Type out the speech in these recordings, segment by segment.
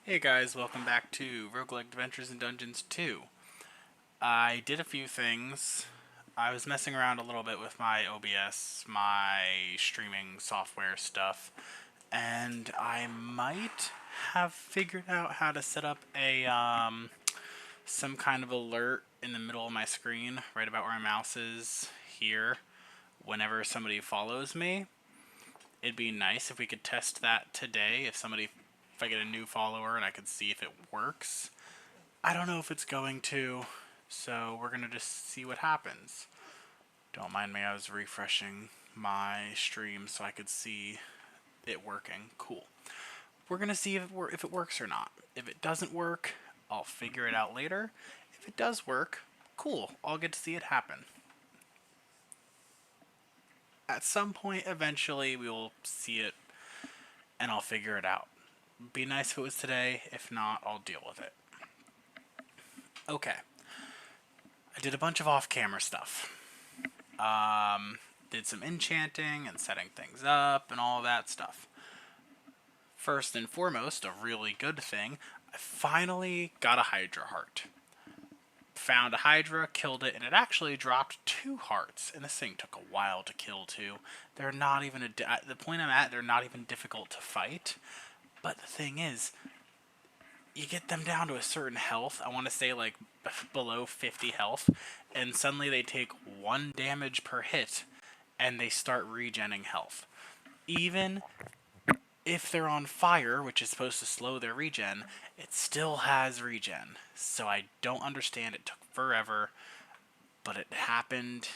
Hey guys, welcome back to Roguelike Adventures in Dungeons 2. I did a few things. I was messing around a little bit with my OBS, my streaming software stuff, and I might have figured out how to set up a some kind of alert in the middle of my screen, right about where my mouse is here, whenever somebody follows me. It'd be nice if we could test that today, if I get a new follower and I could see if it works. I don't know if it's going to, so we're gonna just see what happens. Don't mind me, I was refreshing my stream so I could see it working. Cool. We're gonna see if it works or not. If it doesn't work, I'll figure it out later. If it does work, cool, I'll get to see it happen. At some point, eventually, we will see it and I'll figure it out. Be nice if it was today. If not, I'll deal with it. Okay. I did a bunch of off-camera stuff. Did some enchanting and setting things up and all that stuff. First and foremost, a really good thing, I finally got a Hydra heart. Found a Hydra, killed it, and it actually dropped 2 hearts. And this thing took a while to kill too. They're not even at the point I'm at, they're not even difficult to fight. But the thing is, you get them down to a certain health, I want to say like below 50 health, and suddenly they take 1 damage per hit, and they start regenning health. Even if they're on fire, which is supposed to slow their regen, it still has regen. So I don't understand, it took forever, but it happened,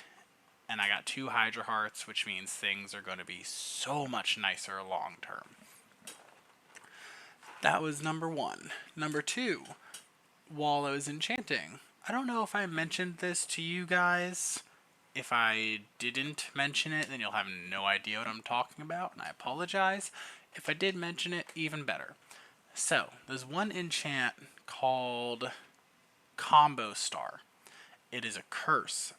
and I got 2 Hydra Hearts, which means things are going to be so much nicer long term. That was number 1. Number 2, while I was enchanting, I don't know if I mentioned this to you guys. If I didn't mention it, then you'll have no idea what I'm talking about, and I apologize. If I did mention it, even better. So, there's one enchant called Combo Star. It is a curse,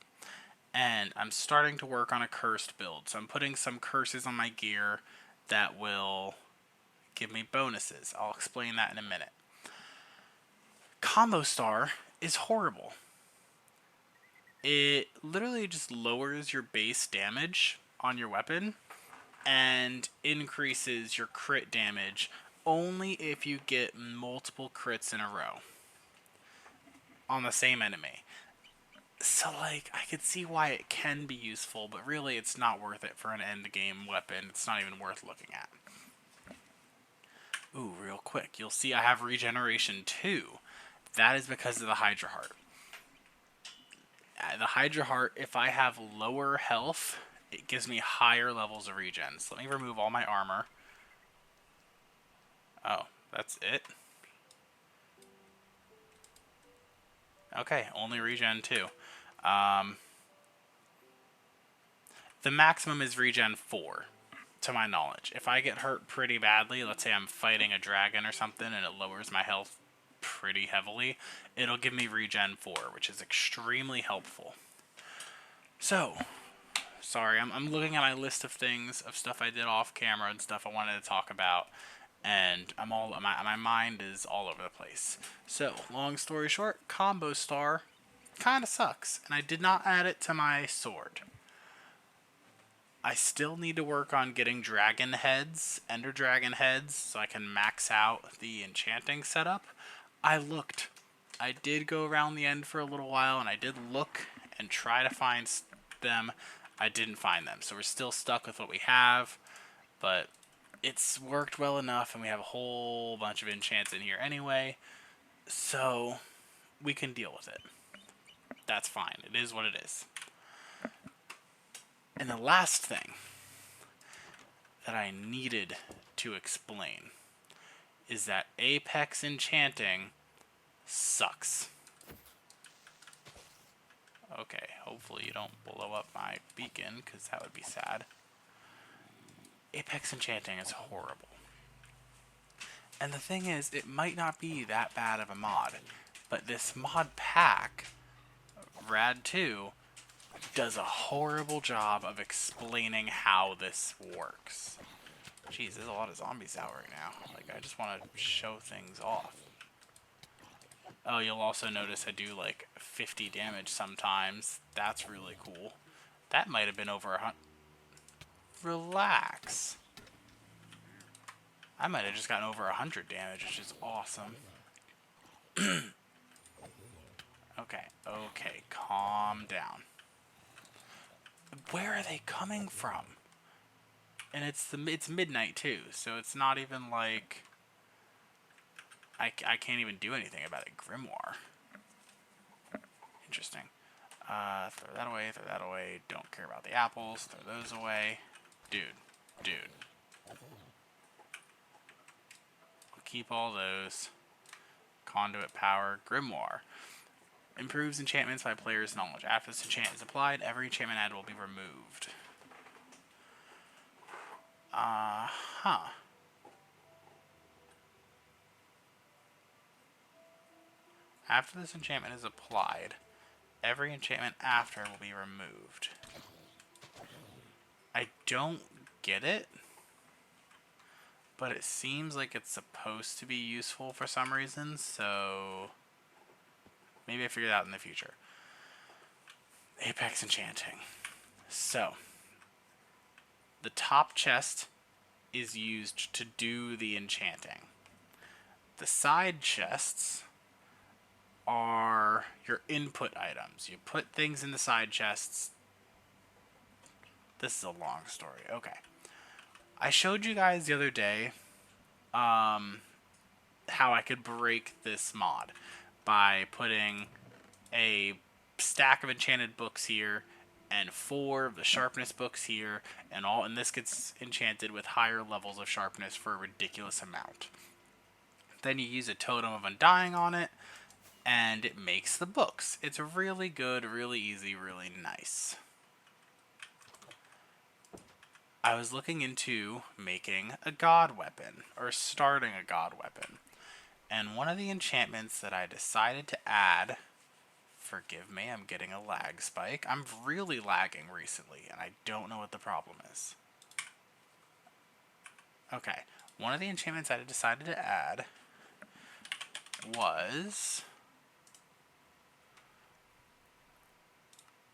and I'm starting to work on a cursed build. So I'm putting some curses on my gear that will give me bonuses. I'll explain that in a minute. Combo Star is horrible. It literally just lowers your base damage on your weapon and increases your crit damage only if you get multiple crits in a row on the same enemy. So, like, I could see why it can be useful, but really it's not worth it for an end game weapon. It's not even worth looking at. Ooh, real quick, you'll see I have regeneration 2. That is because of the Hydra Heart. The Hydra Heart, if I have lower health, it gives me higher levels of regen. So let me remove all my armor. Oh, that's it? Okay, only regen 2. The maximum is regen 4, to my knowledge. If I get hurt pretty badly, let's say I'm fighting a dragon or something and it lowers my health pretty heavily, it'll give me regen 4, which is extremely helpful. So, sorry, I'm looking at my list of things, of stuff I did off camera and stuff I wanted to talk about, and my mind is all over the place. So, long story short, Combo Star kind of sucks, and I did not add it to my sword. I still need to work on getting dragon heads, ender dragon heads, so I can max out the enchanting setup. I looked. I did go around the end for a little while, and I did look and try to find them. I didn't find them, so we're still stuck with what we have, but it's worked well enough, and we have a whole bunch of enchants in here anyway, so we can deal with it. That's fine. It is what it is. And the last thing that I needed to explain is that Apex Enchanting sucks. Okay, hopefully you don't blow up my beacon, because that would be sad. Apex Enchanting is horrible. And the thing is, it might not be that bad of a mod, but this mod pack, RAD2, does a horrible job of explaining how this works. Jeez, there's a lot of zombies out right now. Like, I just want to show things off. Oh, you'll also notice I do like 50 damage sometimes. That's really cool. That might have been over 100. Relax. I might have just gotten over 100 damage, which is awesome. Okay, okay, calm down. Where are they coming from? And it's midnight too, so it's not even like I can't even do anything about it. Grimoire. Interesting. Throw that away, throw that away. Don't care about the apples. Throw those away. Dude. I'll keep all those. Conduit power. Grimoire. Improves enchantments by player's knowledge. After this enchantment is applied, every enchantment added will be removed. Huh. After this enchantment is applied, every enchantment after will be removed. I don't get it, but it seems like it's supposed to be useful for some reason, so maybe I figure it out in the future. Apex enchanting. So, the top chest is used to do the enchanting. The side chests are your input items. You put things in the side chests. This is a long story. Okay. I showed you guys the other day how I could break this mod by putting a stack of enchanted books here and 4 of the sharpness books here, and this gets enchanted with higher levels of sharpness for a ridiculous amount. Then you use a totem of undying on it, and it makes the books. It's really good, really easy, really nice. I was looking into making a god weapon, or starting a god weapon. And one of the enchantments that I decided to add, forgive me, I'm getting a lag spike. I'm really lagging recently, and I don't know what the problem is. Okay, one of the enchantments I decided to add was...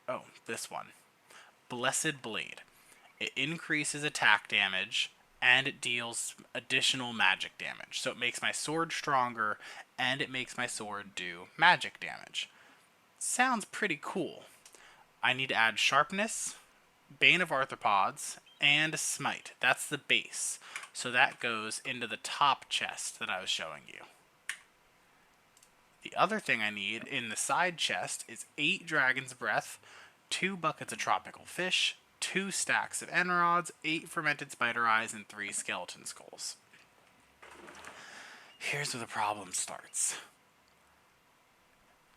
oh, this one. Blessed Blade. It increases attack damage, and it deals additional magic damage. So it makes my sword stronger, and it makes my sword do magic damage. Sounds pretty cool. I need to add Sharpness, Bane of Arthropods, and Smite. That's the base. So that goes into the top chest that I was showing you. The other thing I need in the side chest is 8 Dragon's Breath, 2 buckets of Tropical Fish, 2 stacks of Enrods, 8 Fermented Spider Eyes, and 3 Skeleton Skulls. Here's where the problem starts.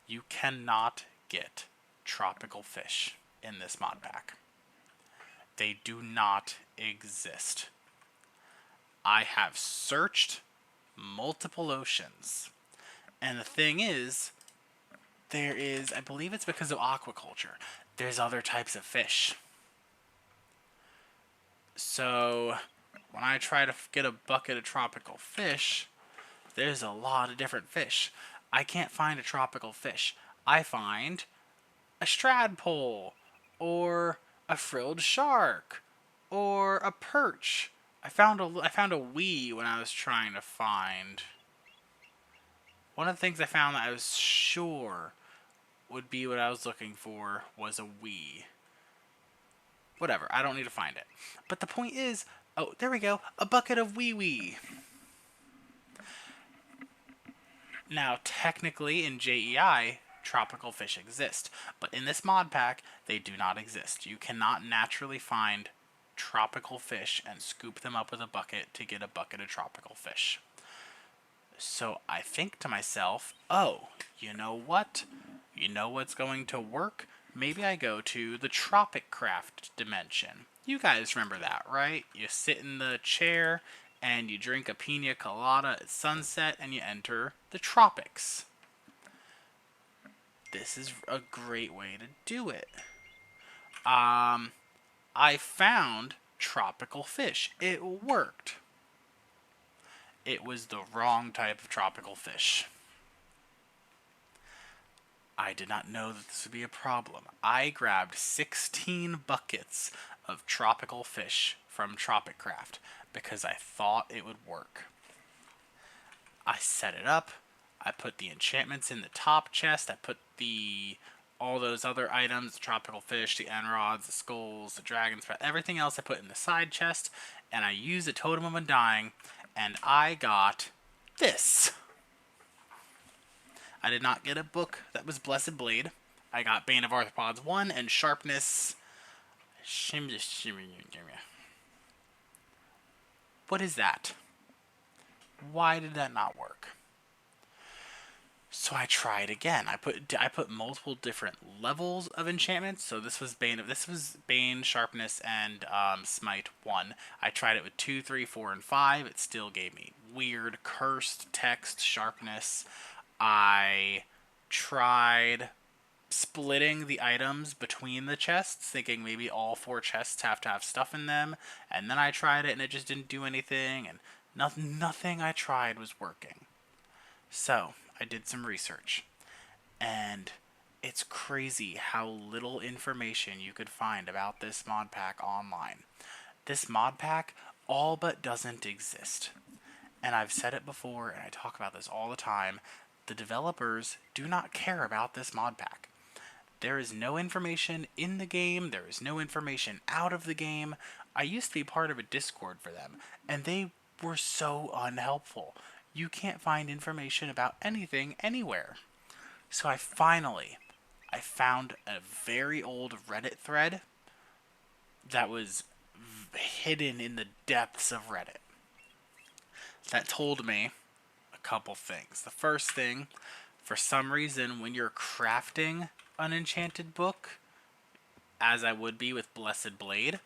You cannot get Tropical Fish in this mod pack. They do not exist. I have searched multiple oceans. And the thing is, there is, I believe it's because of aquaculture, there's other types of fish. So, when I try to get a bucket of tropical fish, there's a lot of different fish. I can't find a tropical fish. I find a stradpole, or a frilled shark, or a perch. I found a wee when I was trying to find... one of the things I found that I was sure would be what I was looking for was a wee. Whatever, I don't need to find it. But the point is, oh, there we go, a bucket of wee. Now, technically in JEI, tropical fish exist, but in this mod pack, they do not exist. You cannot naturally find tropical fish and scoop them up with a bucket to get a bucket of tropical fish. So I think to myself, oh, you know what? You know what's going to work? Maybe I go to the Tropic Craft dimension. You guys remember that, right? You sit in the chair and you drink a pina colada at sunset and you enter the tropics. This is a great way to do it. I found tropical fish. It worked. It was the wrong type of tropical fish. I did not know that this would be a problem. I grabbed 16 buckets of tropical fish from Tropicraft because I thought it would work. I set it up. I put the enchantments in the top chest. I put all those other items, the tropical fish, the enrods, the skulls, the dragon's breath, everything else I put in the side chest, and I used a Totem of Undying, and I got this. I did not get a book that was Blessed Blade. I got Bane of Arthropods 1 and Sharpness. What is that? Why did that not work? So I tried again. I put multiple different levels of enchantments. So this was Bane, Sharpness, and Smite 1. I tried it with 2, 3, 4, and 5. It still gave me weird cursed text sharpness. I tried splitting the items between the chests, thinking maybe all 4 chests have to have stuff in them. And then I tried it and it just didn't do anything. And nothing I tried was working. So I did some research, and it's crazy how little information you could find about this mod pack online. This mod pack all but doesn't exist. And I've said it before, and I talk about this all the time. The developers do not care about this mod pack. There is no information in the game. There is no information out of the game. I used to be part of a Discord for them, and they were so unhelpful. You can't find information about anything anywhere. So I found a very old Reddit thread that was hidden in the depths of Reddit that told me a couple things. The first thing, for some reason, when you're crafting an enchanted book, as I would be with Blessed Blade,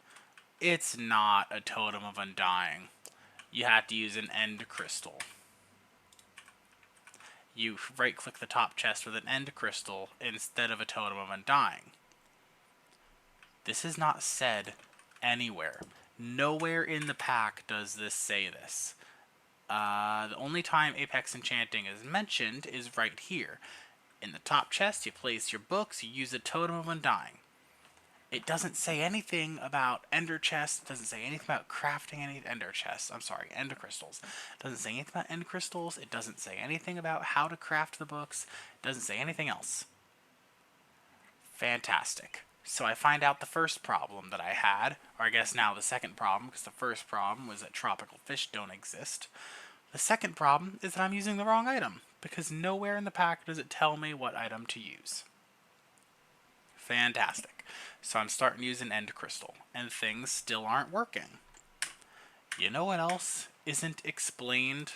it's not a Totem of Undying. You have to use an End Crystal. You right-click the top chest with an End Crystal instead of a Totem of Undying. This is not said anywhere. Nowhere in the pack does this say this. The only time Apex Enchanting is mentioned is right here. In the top chest, you place your books, you use a Totem of Undying. It doesn't say anything about ender chests. It doesn't say anything about crafting any ender chests. I'm sorry, ender crystals. It doesn't say anything about end crystals. It doesn't say anything about how to craft the books. It doesn't say anything else. Fantastic. So I find out the first problem that I had, or I guess now the second problem, because the first problem was that tropical fish don't exist. The second problem is that I'm using the wrong item, because nowhere in the pack does it tell me what item to use. Fantastic. So I'm starting using End Crystal, and things still aren't working. You know what else isn't explained?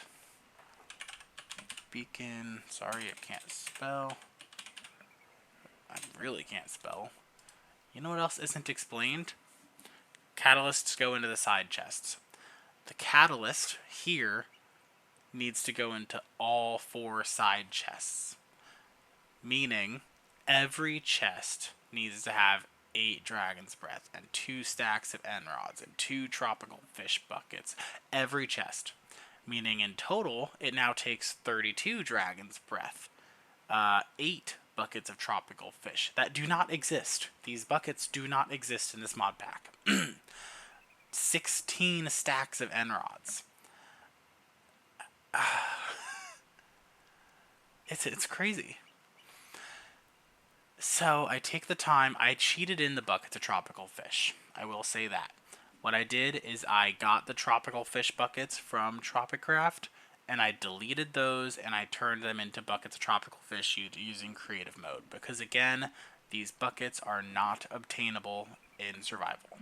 Beacon. Sorry, I can't spell. I really can't spell. You know what else isn't explained? Catalysts go into the side chests. The catalyst here needs to go into all 4 side chests. Meaning, every chest needs to have 8 Dragon's Breath and 2 stacks of Enrods and 2 tropical fish buckets. Every chest. Meaning in total, it now takes 32 Dragon's Breath, 8 buckets of tropical fish that do not exist. These buckets do not exist in this mod pack. 16 stacks of Enrods. It's crazy. So I take the time, I cheated in the buckets of tropical fish. I will say that. What I did is I got the tropical fish buckets from Tropicraft, and I deleted those, and I turned them into buckets of tropical fish using creative mode. Because again, these buckets are not obtainable in survival.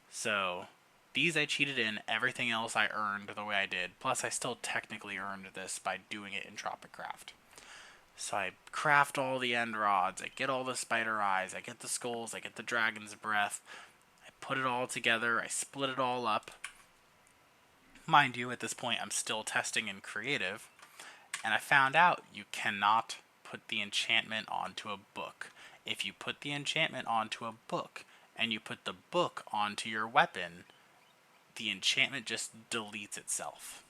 So these I cheated in, everything else I earned the way I did. Plus I still technically earned this by doing it in Tropicraft. So I craft all the end rods, I get all the spider eyes, I get the skulls, I get the dragon's breath, I put it all together, I split it all up. Mind you, at this point I'm still testing in creative, and I found out you cannot put the enchantment onto a book. If you put the enchantment onto a book, and you put the book onto your weapon, the enchantment just deletes itself.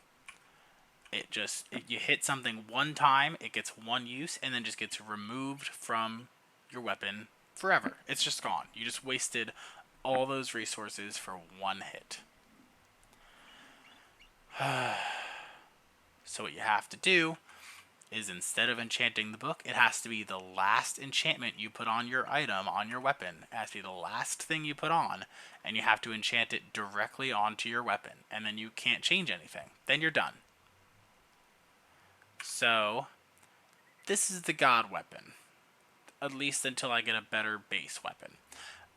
You hit something one time, it gets one use, and then just gets removed from your weapon forever. It's just gone. You just wasted all those resources for one hit. So what you have to do is, instead of enchanting the book, it has to be the last enchantment you put on your item, on your weapon. It has to be the last thing you put on, and you have to enchant it directly onto your weapon, and then you can't change anything. Then you're done. So, this is the god weapon, at least until I get a better base weapon.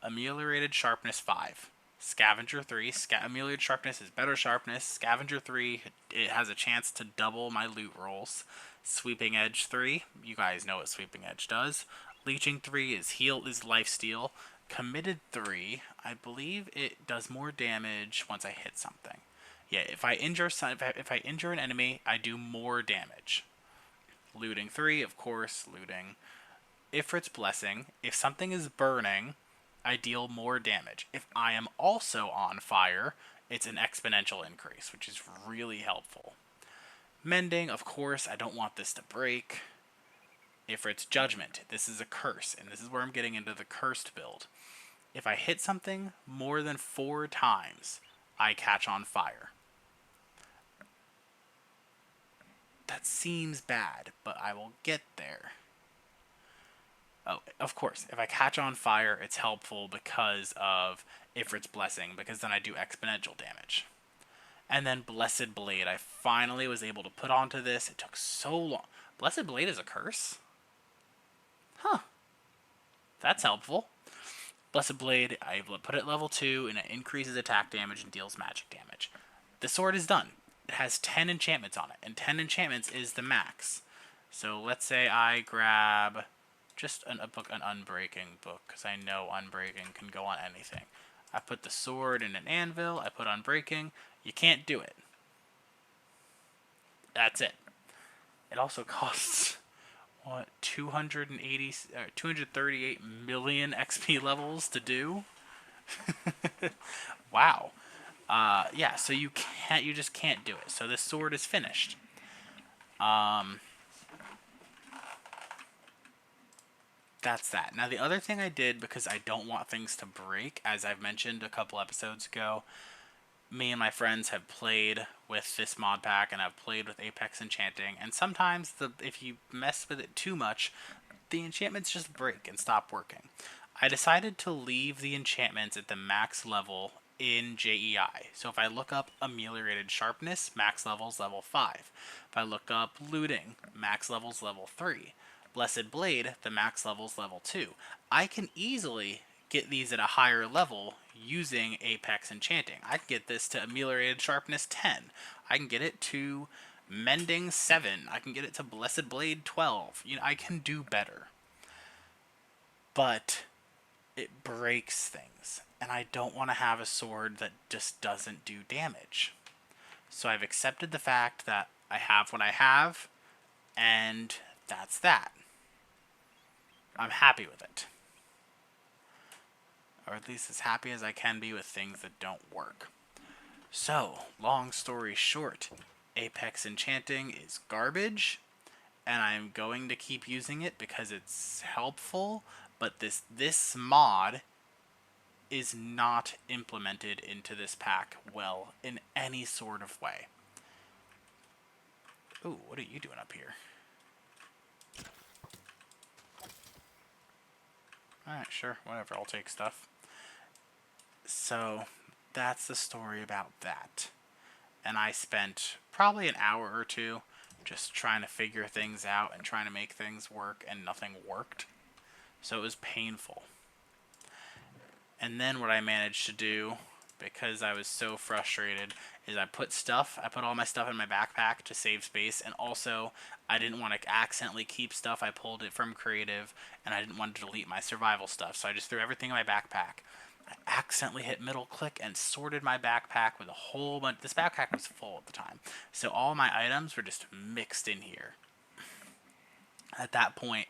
Ameliorated Sharpness 5. Scavenger 3. Ameliorated Sharpness is better sharpness. Scavenger 3, it has a chance to double my loot rolls. Sweeping Edge 3, you guys know what Sweeping Edge does. Leeching 3 is lifesteal. Committed 3, I believe it does more damage once I hit something. Yeah, if I injure an enemy, I do more damage. Looting 3, of course, looting. Ifrit's Blessing, if something is burning, I deal more damage. If I am also on fire, it's an exponential increase, which is really helpful. Mending, of course, I don't want this to break. Ifrit's Judgment, this is a curse, and this is where I'm getting into the cursed build. If I hit something more than 4 times, I catch on fire. That seems bad, but I will get there. Oh, of course, if I catch on fire, it's helpful because of Ifrit's Blessing, because then I do exponential damage. And then Blessed Blade, I finally was able to put onto this. It took so long. Blessed Blade is a curse? Huh. That's helpful. Blessed Blade, I put it at level 2, and it increases attack damage and deals magic damage. The sword is done. It has 10 enchantments on it, and 10 enchantments is the max. So let's say I grab just an Unbreaking book, because I know Unbreaking can go on anything. I put the sword in an anvil, I put Unbreaking. You can't do it. That's it. It also costs, 238 million XP levels to do? Wow. Yeah, so you just can't do it. So this sword is finished. That's that. Now, the other thing I did, because I don't want things to break, as I've mentioned a couple episodes ago, me and my friends have played with this mod pack, and I've played with Apex Enchanting, and sometimes if you mess with it too much, the enchantments just break and stop working. I decided to leave the enchantments at the max level in JEI. So if I look up Ameliorated Sharpness, max level's level 5. If I look up Looting, max level's level 3. Blessed Blade, the max level's level 2. I can easily get these at a higher level using Apex Enchanting. I can get this to Ameliorated Sharpness 10. I can get it to Mending 7. I can get it to Blessed Blade 12. I can do better. But it breaks things, and I don't want to have a sword that just doesn't do damage. So I've accepted the fact that I have what I have, and that's that. I'm happy with it. Or at least as happy as I can be with things that don't work. So, long story short, Apex Enchanting is garbage, and I'm going to keep using it because it's helpful, but this mod is not implemented into this pack well in any sort of way. Ooh, what are you doing up here? Alright, sure, whatever, I'll take stuff. So, that's the story about that. And I spent probably an hour or two just trying to figure things out and trying to make things work, and nothing worked. So it was painful. And then what I managed to do, because I was so frustrated, is I put all my stuff in my backpack to save space, and also I didn't want to accidentally keep stuff. I pulled it from creative, and I didn't want to delete my survival stuff, so I just threw everything in my backpack. I accidentally hit middle click and sorted my backpack with a whole bunch. This backpack was full at the time, so all my items were just mixed in here. At that point,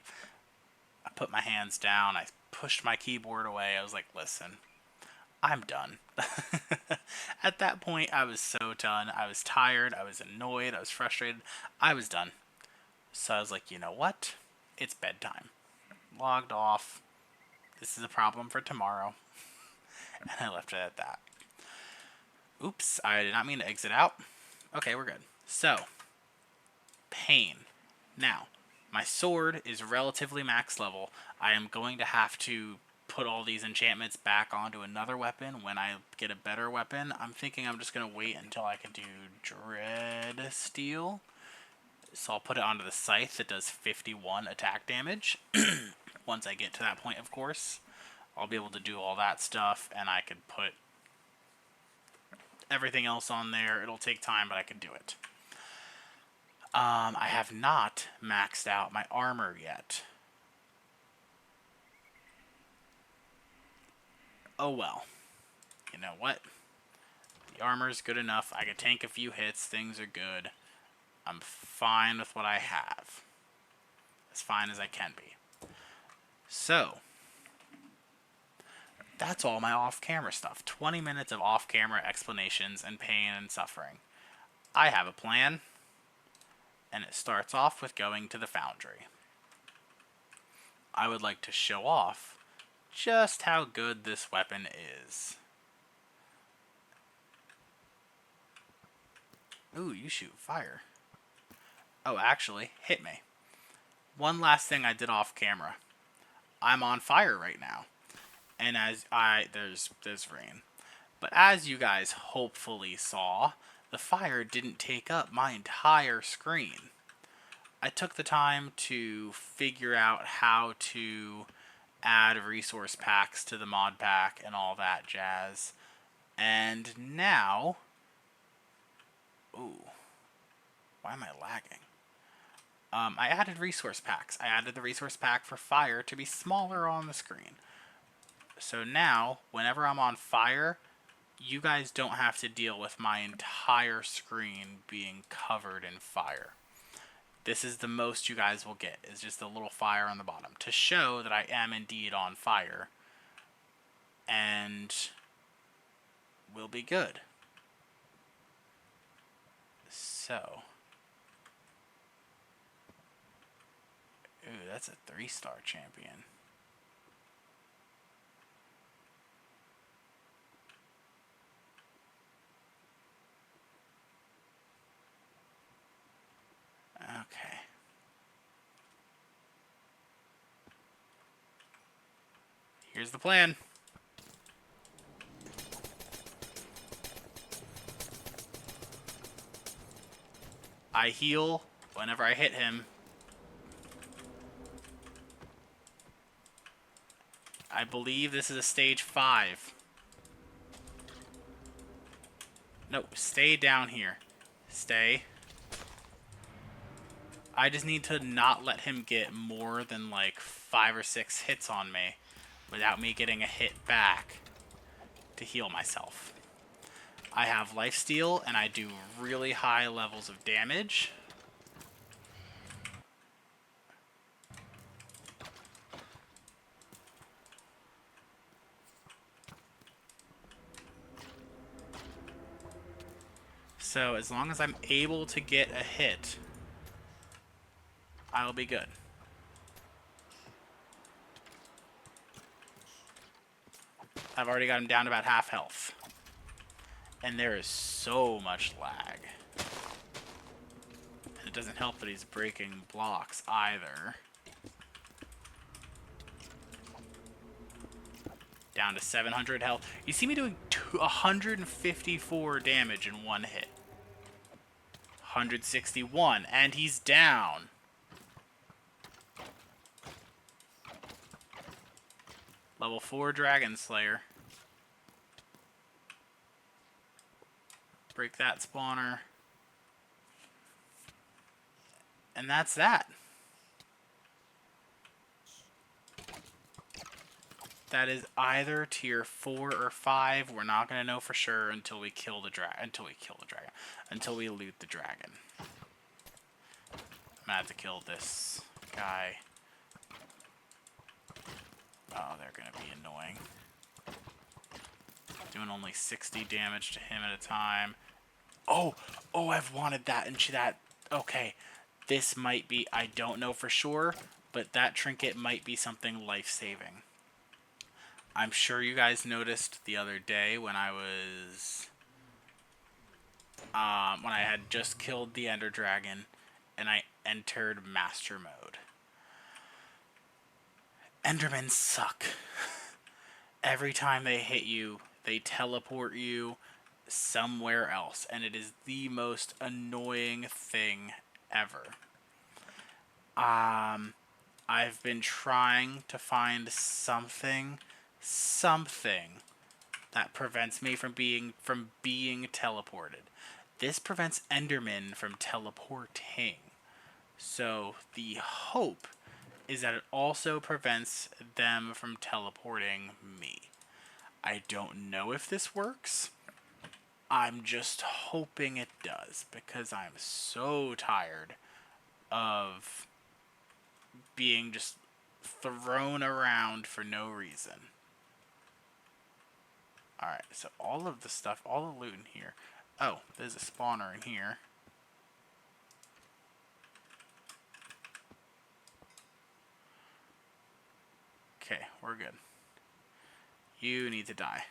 I put my hands down, I pushed my keyboard away. I was like, listen, I'm done. At that point, I was so done. I was tired. I was annoyed. I was frustrated. I was done. So I was like, you know what? It's bedtime. Logged off. This is a problem for tomorrow. And I left it at that. Oops, I did not mean to exit out. Okay, we're good. So, pain. Now, my sword is relatively max level. I am going to have to put all these enchantments back onto another weapon when I get a better weapon. I'm thinking I'm just going to wait until I can do Dread Steel. So I'll put it onto the scythe that does 51 attack damage. Once I get to that point, of course, I'll be able to do all that stuff, and I could put everything else on there. It'll take time, but I can do it. I have not maxed out my armor yet. Oh well. You know what? The armor's good enough. I can tank a few hits. Things are good. I'm fine with what I have. As fine as I can be. So, that's all my off-camera stuff. 20 minutes of off-camera explanations and pain and suffering. I have a plan, and it starts off with going to the foundry. I would like to show off just how good this weapon is. Ooh, you shoot fire. Oh, actually, hit me. One last thing I did off camera. I'm on fire right now. And there's rain. But as you guys hopefully saw, the fire didn't take up my entire screen. I took the time to figure out how to add resource packs to the mod pack and all that jazz. And now... Ooh. Why am I lagging? I added resource packs. I added the resource pack for fire to be smaller on the screen. So now, whenever I'm on fire, you guys don't have to deal with my entire screen being covered in fire. This is the most you guys will get, is just a little fire on the bottom, to show that I am indeed on fire. And we'll be good. So... Ooh, that's a 3-star champion. Okay. Here's the plan. I heal whenever I hit him. I believe this is a stage 5. No, stay down here. Stay. I just need to not let him get more than like 5 or 6 hits on me without me getting a hit back to heal myself. I have lifesteal and I do really high levels of damage. So as long as I'm able to get a hit, I'll be good. I've already got him down to about half health. And there is so much lag. And it doesn't help that he's breaking blocks either. Down to 700 health. You see me doing 154 damage in one hit. 161, and he's down. Level 4 Dragon Slayer. Break that spawner. And that's that. That is either tier 4 or 5. We're not going to know for sure until we kill the dragon. Until we loot the dragon. I'm going to have to kill this guy. Oh, they're going to be annoying. Doing only 60 damage to him at a time. Oh, I've wanted that and that. Okay, this might be, I don't know for sure, but that trinket might be something life-saving. I'm sure you guys noticed the other day when I was, when I had just killed the Ender Dragon and I entered Master Mode. Endermen suck. Every time they hit you, they teleport you somewhere else, and it is the most annoying thing ever. I've been trying to find something that prevents me from being teleported. This prevents Endermen from teleporting. So the hope is that it also prevents them from teleporting me. I don't know if this works. I'm just hoping it does, because I'm so tired of being just thrown around for no reason. Alright, so all of the stuff, all the loot in here. Oh, there's a spawner in here. Okay, we're good. You need to die.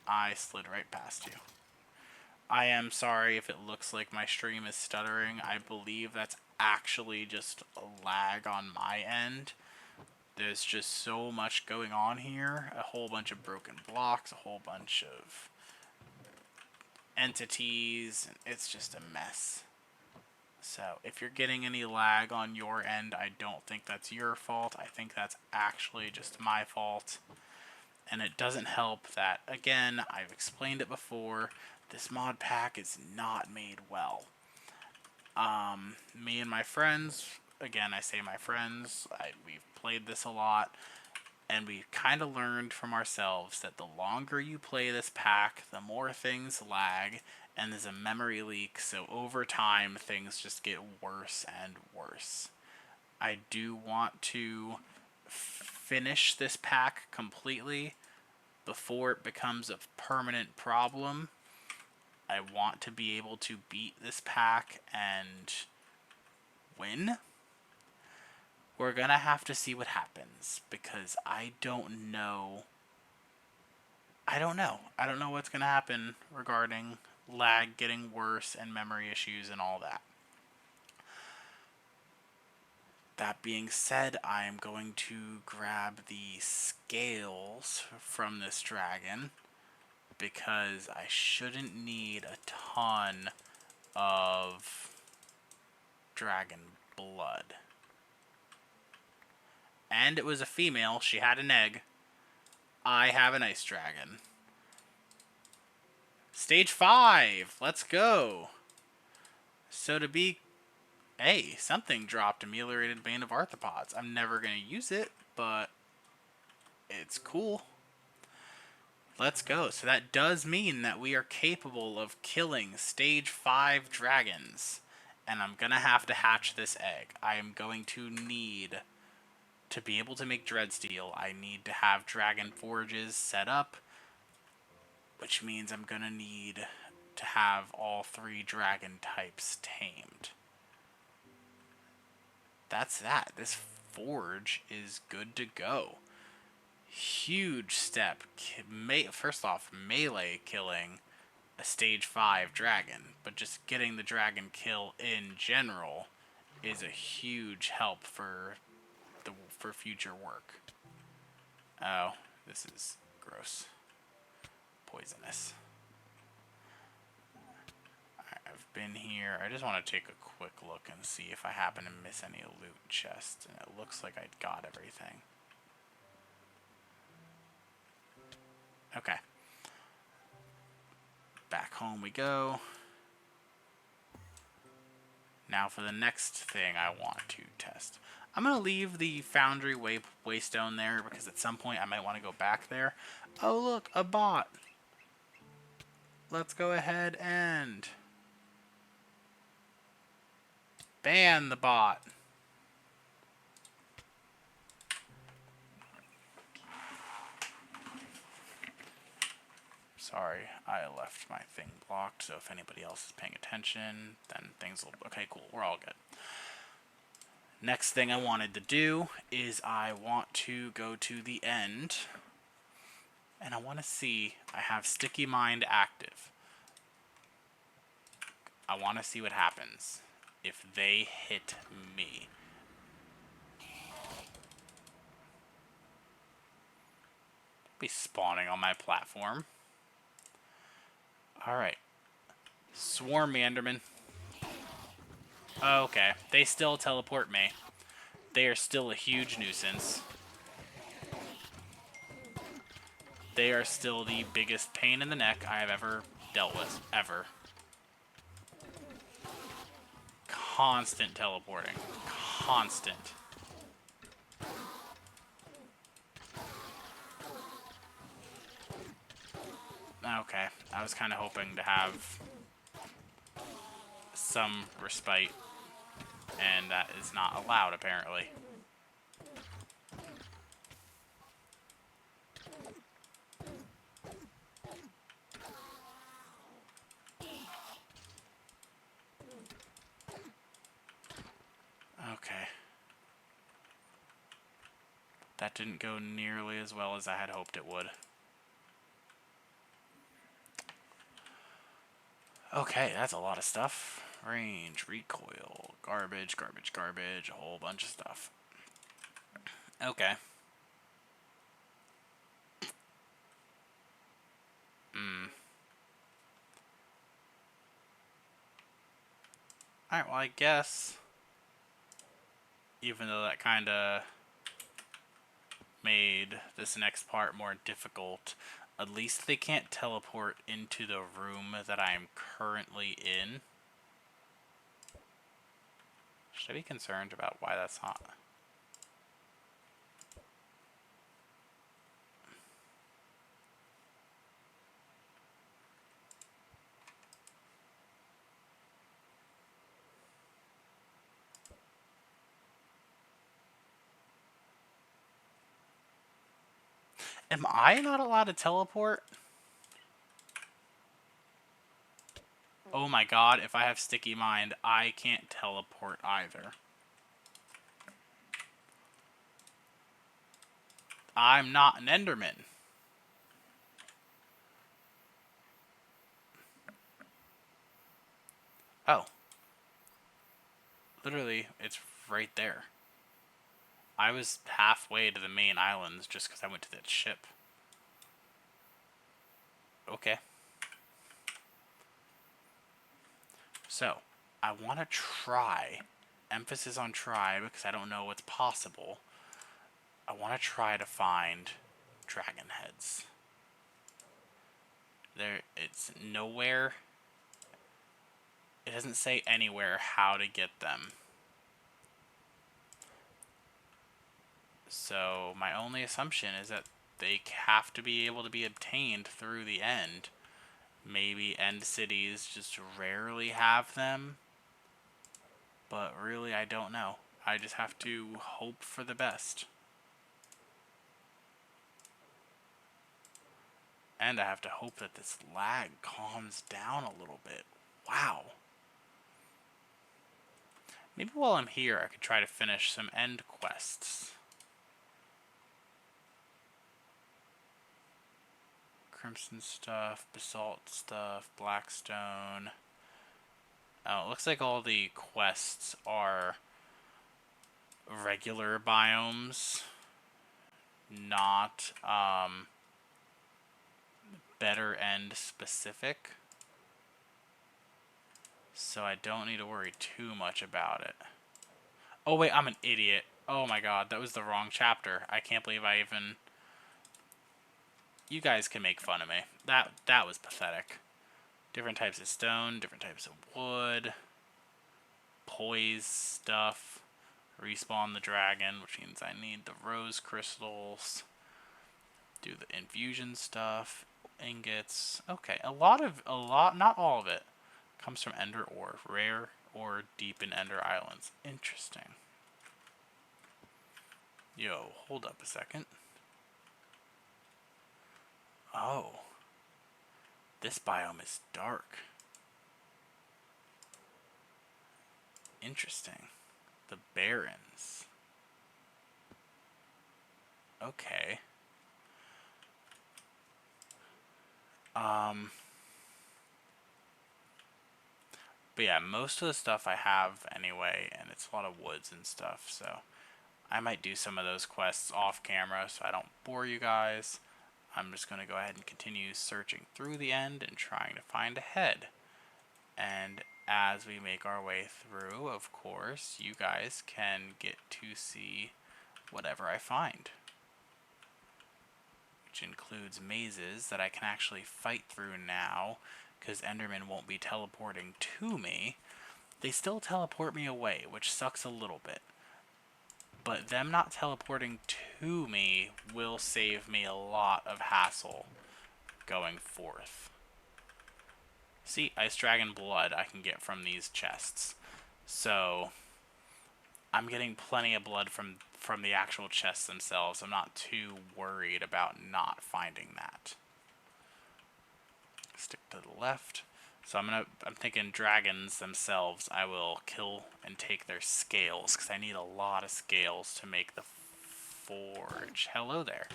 I slid right past you. I am sorry if it looks like my stream is stuttering. I believe that's actually just a lag on my end. There's just so much going on here. A whole bunch of broken blocks, a whole bunch of entities, and it's just a mess. So if you're getting any lag on your end, I don't think that's your fault. I think that's actually just my fault. And it doesn't help that, again, I've explained it before, this mod pack is not made well. Me and my friends, again, I say my friends, we've played this a lot, and we kind of learned from ourselves that the longer you play this pack, the more things lag, and there's a memory leak, so over time, things just get worse and worse. I do want to finish this pack completely before it becomes a permanent problem. I want to be able to beat this pack and win. We're gonna have to see what happens, because I don't know. I don't know what's gonna happen regarding lag getting worse and memory issues and all that. That being said, I am going to grab the scales from this dragon, because I shouldn't need a ton of dragon blood. And it was a female. She had an egg. I have an ice dragon. Stage 5. Let's go. So to be... Hey, something dropped. Ameliorated Bane of Arthropods. I'm never going to use it, but it's cool. Let's go. So that does mean that we are capable of killing Stage 5 dragons. And I'm going to have to hatch this egg. I am going to need... To be able to make Dreadsteel, I need to have Dragon Forges set up, which means I'm going to need to have all 3 dragon types tamed. That's that. This forge is good to go. Huge step. First off, melee killing a stage 5 dragon, but just getting the dragon kill in general is a huge help for future work. Oh, this is gross. Poisonous. I've been here. I just want to take a quick look and see if I happen to miss any loot chests, and it looks like I got everything. Okay. Back home we go. Now for the next thing I want to test. I'm going to leave the Foundry Waystone there, because at some point I might want to go back there. Oh look, a bot. Let's go ahead and ban the bot. Sorry, I left my thing blocked, so if anybody else is paying attention, then things will... Okay, cool, we're all good. Next thing I wanted to do is I want to go to the end, and I want to see... I have Sticky Mind active. I want to see what happens if they hit me. Be spawning on my platform. Alright. Swarm me, Enderman. Okay, they still teleport me. They are still a huge nuisance. They are still the biggest pain in the neck I have ever dealt with. Ever. Constant teleporting. Constant. Okay, I was kind of hoping to have some respite, and that is not allowed, apparently. Okay. That didn't go nearly as well as I had hoped it would. Okay, that's a lot of stuff. Range, recoil, garbage, garbage, garbage, a whole bunch of stuff. Okay. Alright, well, I guess, even though that kind of made this next part more difficult, at least they can't teleport into the room that I'm currently in. Should I be concerned about why that's not? Am I not allowed to teleport? Oh my god, if I have Sticky Mind, I can't teleport either. I'm not an Enderman. Oh. Literally, it's right there. I was halfway to the main islands just because I went to that ship. Okay. So, I want to try, emphasis on try because I don't know what's possible. I want to try to find dragon heads. It's nowhere. It doesn't say anywhere how to get them. So my only assumption is that they have to be able to be obtained through the end. Maybe end cities just rarely have them. But really, I don't know. I just have to hope for the best. And I have to hope that this lag calms down a little bit. Wow. Maybe while I'm here, I could try to finish some end quests. Crimson stuff, basalt stuff, blackstone. Oh, it looks like all the quests are regular biomes, not better end specific. So I don't need to worry too much about it. Oh wait, I'm an idiot. Oh my god, that was the wrong chapter. I can't believe I even... You guys can make fun of me. That was pathetic. Different types of stone, different types of wood. Poise stuff. Respawn the dragon, which means I need the rose crystals. Do the infusion stuff. Ingots. Okay, a lot, not all of it, comes from Ender ore. Rare or deep in Ender Islands. Interesting. Yo, hold up a second. Oh. This biome is dark. Interesting. The Barrens. Okay. But yeah, most of the stuff I have anyway, and it's a lot of woods and stuff, so I might do some of those quests off camera so I don't bore you guys. I'm just going to go ahead and continue searching through the end and trying to find a head. And as we make our way through, of course, you guys can get to see whatever I find. Which includes mazes that I can actually fight through now, because Enderman won't be teleporting to me. They still teleport me away, which sucks a little bit. But them not teleporting to me will save me a lot of hassle going forth. See, Ice Dragon blood I can get from these chests. So I'm getting plenty of blood from the actual chests themselves. I'm not too worried about not finding that. Stick to the left. So I'm thinking dragons themselves I will kill and take their scales, because I need a lot of scales to make the forge. Hello there.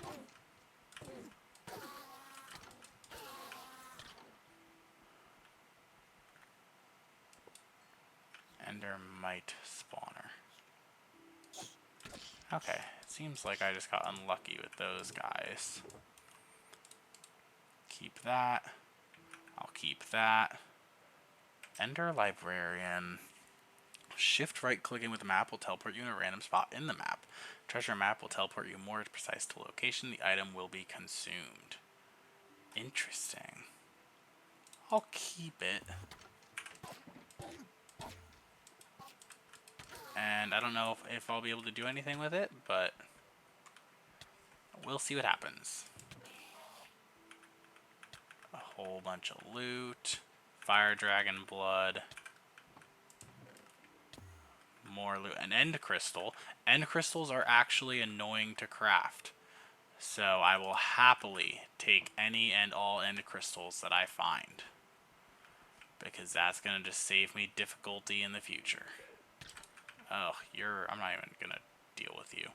Endermite spawner. Okay, it seems like I just got unlucky with those guys. Keep that. I'll keep that. Ender Librarian. Shift right clicking with the map will teleport you in a random spot in the map. Treasure map will teleport you more precise to location. The item will be consumed. Interesting. I'll keep it. And I don't know if I'll be able to do anything with it, but we'll see what happens. A whole bunch of loot. Fire dragon blood. More loot. An end crystal. End crystals are actually annoying to craft. So I will happily take any and all end crystals that I find. Because that's going to just save me difficulty in the future. Oh, I'm not even going to deal with you.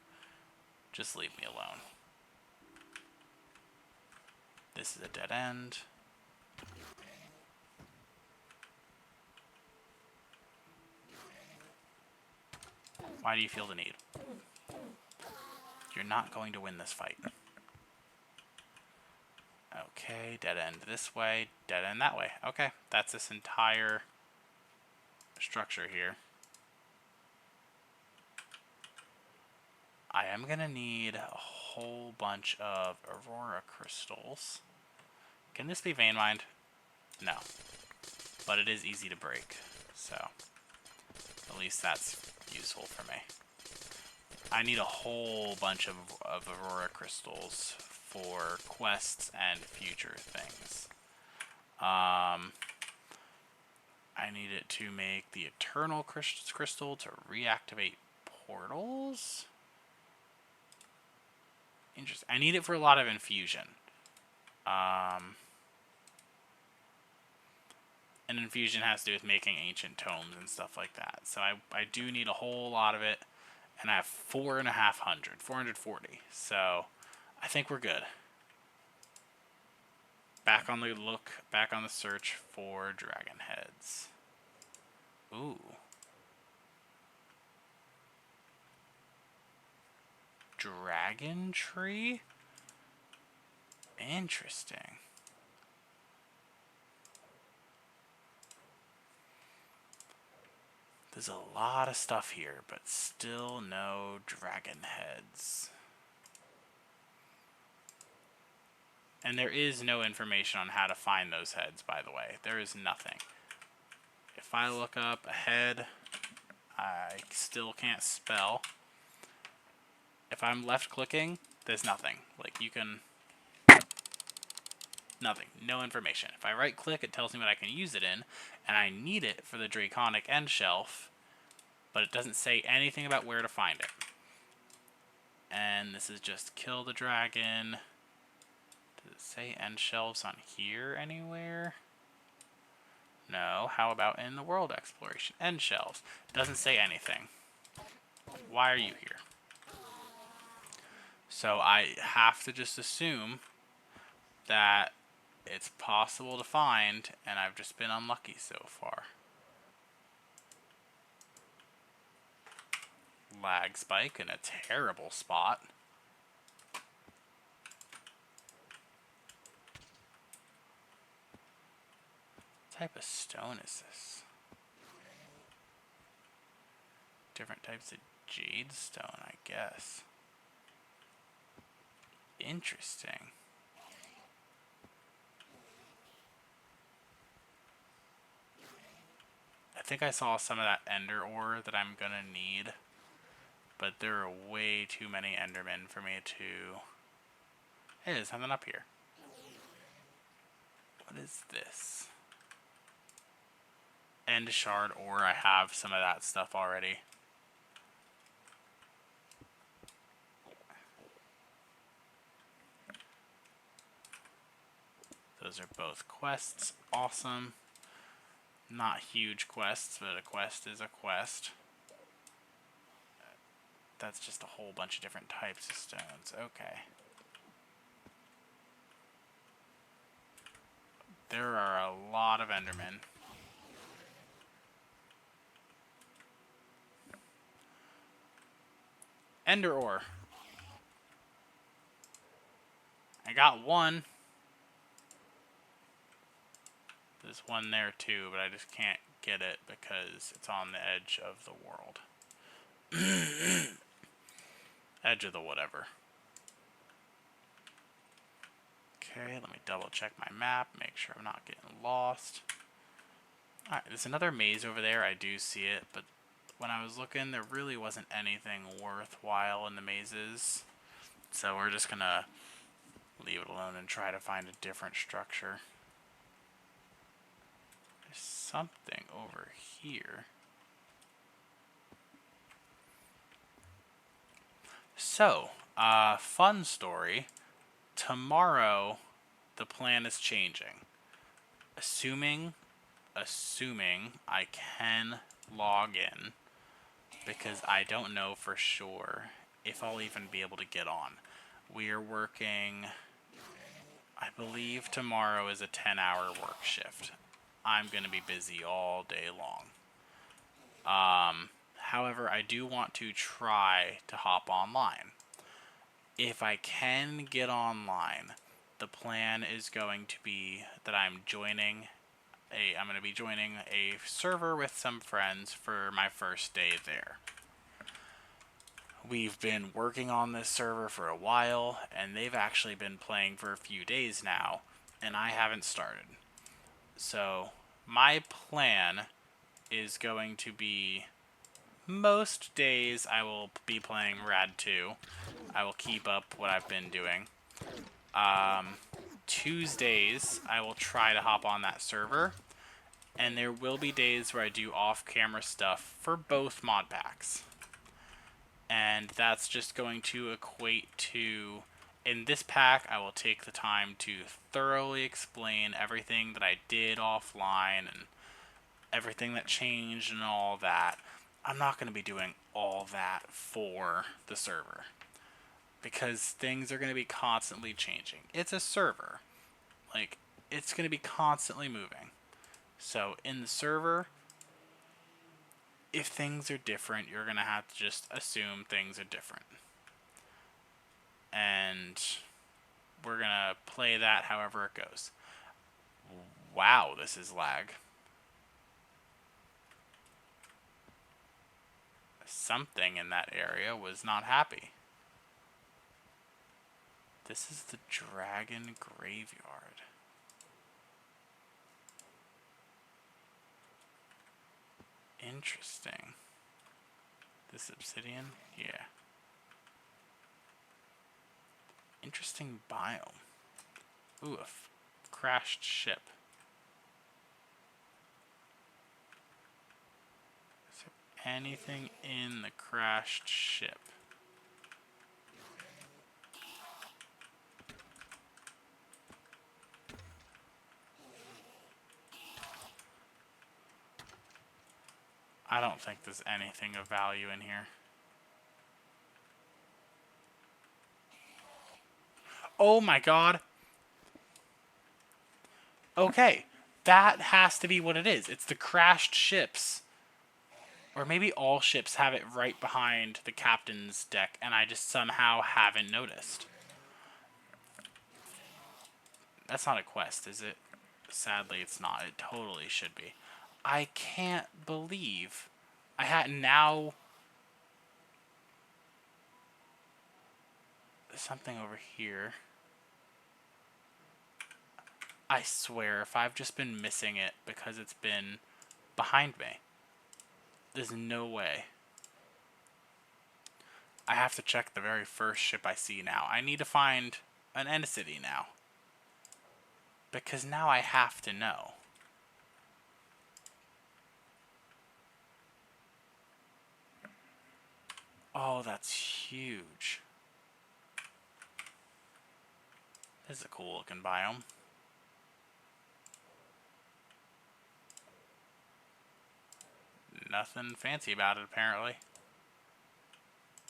Just leave me alone. This is a dead end. Why do you feel the need? You're not going to win this fight. Okay, dead end this way, dead end that way. Okay, that's this entire structure here. I am going to need a whole bunch of Aurora crystals. Can this be vein mined? No. But it is easy to break, so at least that's useful for me. I need a whole bunch of Aurora crystals for quests and future things. I need it to make the Eternal Crystal to reactivate portals. Interesting. I need it for a lot of infusion. And infusion has to do with making ancient tomes and stuff like that. So I do need a whole lot of it. And I have 440. So I think we're good. Back on the search for dragon heads. Ooh. Dragon tree? Interesting. There's a lot of stuff here, but still no dragon heads. And there is no information on how to find those heads, by the way. There is nothing. If I look up a head, I still can't spell. If I'm left clicking, there's nothing. Like, you can... Nothing. No information. If I right click, it tells me what I can use it in, and I need it for the Draconic End Shelf, but it doesn't say anything about where to find it. And this is just kill the dragon, Does it say end shelves on here anywhere? No. How about in the world exploration? End shelves. Doesn't say anything. Why are you here? So I have to just assume that it's possible to find, and I've just been unlucky so far. Lag spike in a terrible spot. What type of stone is this? Different types of jade stone, I guess. Interesting. I think I saw some of that ender ore that I'm gonna need, but there are way too many endermen for me to... Hey, there's something up here. What is this? End shard ore. I have some of that stuff already. Those are both quests. Awesome. Not huge quests, but a quest is a quest. That's just a whole bunch of different types of stones. Okay. There are a lot of endermen. Ender ore. I got one. There's one there too, but I just can't get it because it's on the edge of the world. Edge of the whatever. Okay, let me double check my map, make sure I'm not getting lost. Alright, there's another maze over there. I do see it, but when I was looking, there really wasn't anything worthwhile in the mazes. So we're just gonna leave it alone and try to find a different structure. There's something over here. So, fun story. Tomorrow, the plan is changing. Assuming I can log in, because I don't know for sure if I'll even be able to get on. We are working, I believe tomorrow is a 10-hour work shift. I'm going to be busy all day long. However, I do want to try to hop online. If I can get online, the plan is going to be that I'm going to be joining a server with some friends for my first day there. We've been working on this server for a while, and they've actually been playing for a few days now, and I haven't started. So, my plan is going to be most days I will be playing RAD2. I will keep up what I've been doing. Tuesdays, I will try to hop on that server. And there will be days where I do off-camera stuff for both mod packs. And that's just going to equate to, in this pack, I will take the time to thoroughly explain everything that I did offline and everything that changed and all that. I'm not going to be doing all that for the server, because things are going to be constantly changing. It's a server. Like, it's going to be constantly moving. So, in the server, if things are different, you're going to have to just assume things are different. And we're going to play that however it goes. Wow, this is lag. Something in that area was not happy. This is the Dragon Graveyard. Interesting. This obsidian? Yeah. Interesting biome. Ooh, a crashed ship. Is there anything in the crashed ship? I don't think there's anything of value in here. Oh my god. Okay. That has to be what it is. It's the crashed ships. Or maybe all ships have it right behind the captain's deck, and I just somehow haven't noticed. That's not a quest, is it? Sadly, it's not. It totally should be. I can't believe I had now something over here. I swear, if I've just been missing it because it's been behind me, there's no way. I have to check the very first ship I see now. I need to find an end city now. Because now I have to know. Oh, that's huge. This is a cool looking biome. Nothing fancy about it, apparently.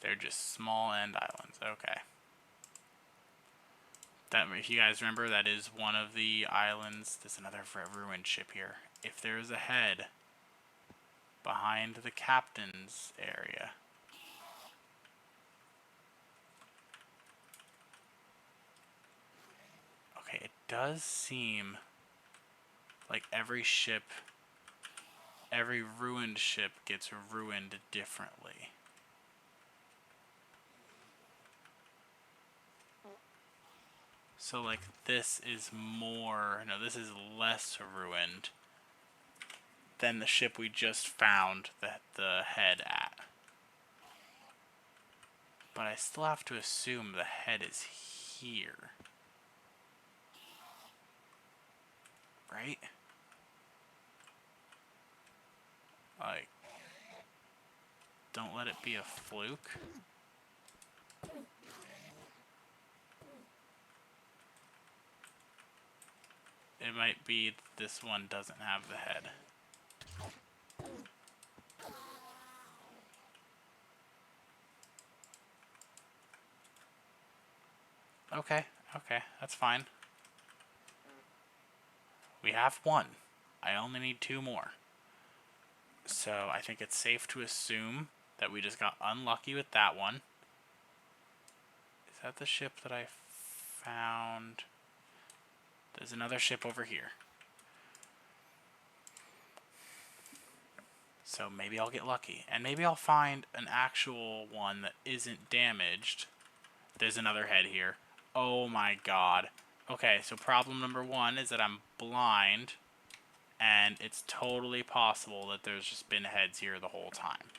They're just small end islands. Okay. That, if you guys remember, that is one of the islands. There's another ruined ship here. If there's a head behind the captain's area. Okay, it does seem like every ship, every ruined ship gets ruined differently. So like this is more, no, this is less ruined than the ship we just found the head at. But I still have to assume the head is here. Right? Like, don't let it be a fluke. It might be this one doesn't have the head. Okay, okay, that's fine. We have one. I only need two more. So I think it's safe to assume that we just got unlucky with that one. Is that the ship that I found? There's another ship over here. So maybe I'll get lucky. And maybe I'll find an actual one that isn't damaged. There's another head here. Oh my god. Okay, so problem number one is that I'm blind. And it's totally possible that there's just been heads here the whole time.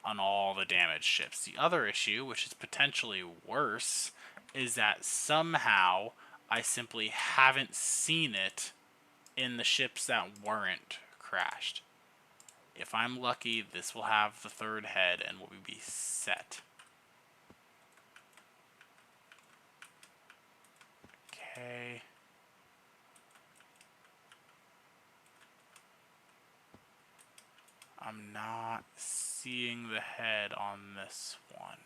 On all the damaged ships. The other issue, which is potentially worse, is that somehow I simply haven't seen it in the ships that weren't crashed. If I'm lucky, this will have the third head and we'll be set. Okay. I'm not seeing the head on this one.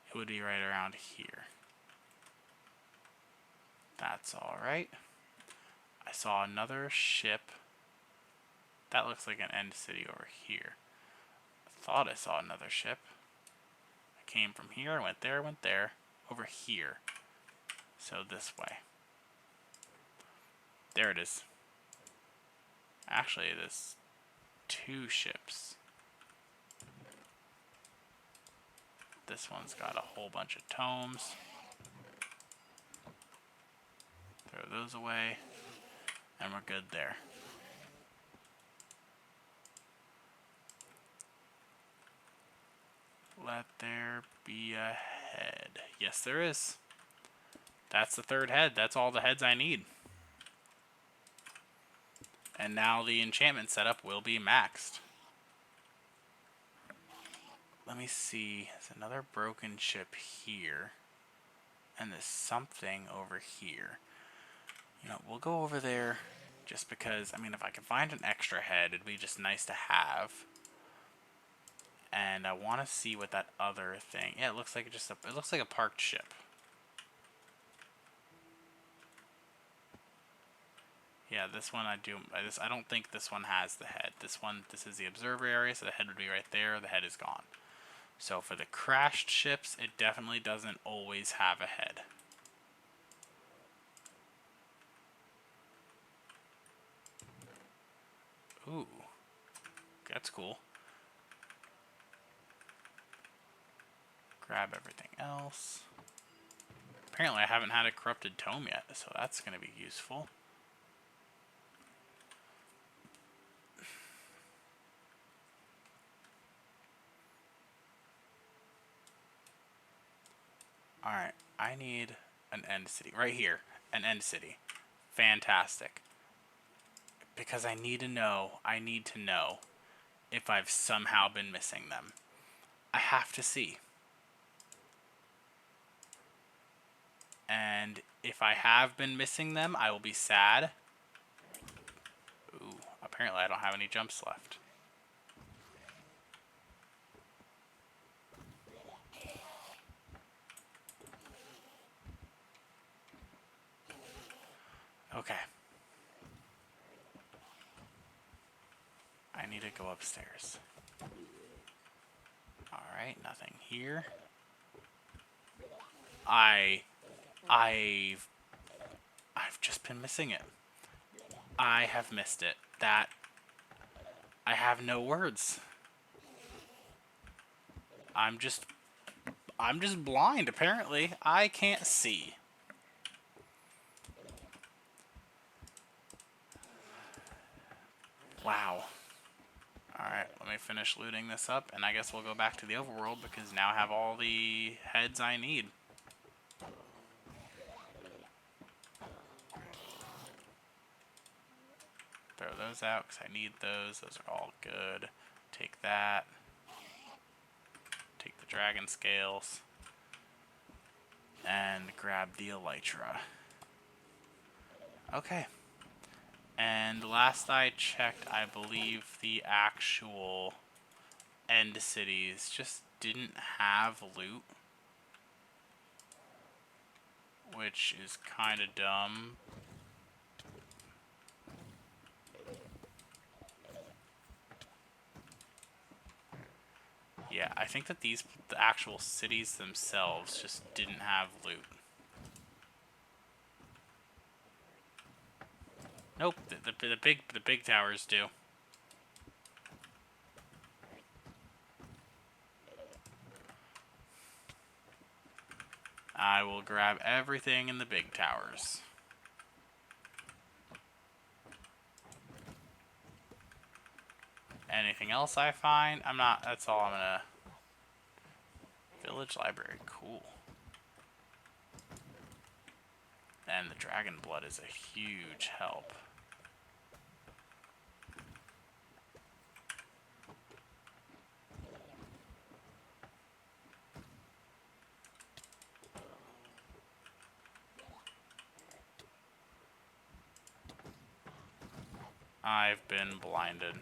It would be right around here. That's alright. I saw another ship. That looks like an end city over here. I thought I saw another ship. I came from here, went there, over here. So this way. There it is. Actually, there's two ships. This one's got a whole bunch of tomes. Throw those away. And we're good there. Let there be a head. Yes, there is. That's the third head. That's all the heads I need. And now the enchantment setup will be maxed. Let me see. There's another broken ship here. And there's something over here. You know, we'll go over there Just because, I mean, if I can find an extra head, it'd be just nice to have. And I want to see what that other thing... Yeah, it looks like it looks like a parked ship. Yeah, this one I don't think this one has the head. This is the observer area, so the head would be right there. The head is gone. So for the crashed ships, it definitely doesn't always have a head. Ooh, that's cool. Grab everything else. Apparently I haven't had a corrupted tome yet, so that's going to be useful. Alright, I need an end city. Right here, an end city. Fantastic. Because I need to know if I've somehow been missing them. I have to see. And if I have been missing them, I will be sad. Ooh, apparently I don't have any jumps left. Okay. I need to go upstairs. Alright, nothing here. I've just been missing it. I have missed it. I have no words. I'm just blind, apparently. I can't see. Wow. Alright, let me finish looting this up, and I guess we'll go back to the overworld, because now I have all the heads I need. Throw those out, because I need those. Those are all good. Take that. Take the dragon scales. And grab the elytra. Okay. And last I checked, I believe the actual end cities just didn't have loot. Which is kind of dumb. Yeah, I think that the actual cities themselves just didn't have loot. Nope, the big towers do. I will grab everything in the big towers. Anything else I find? That's all I'm gonna... Village library, cool. And the dragon blood is a huge help. I've been blinded.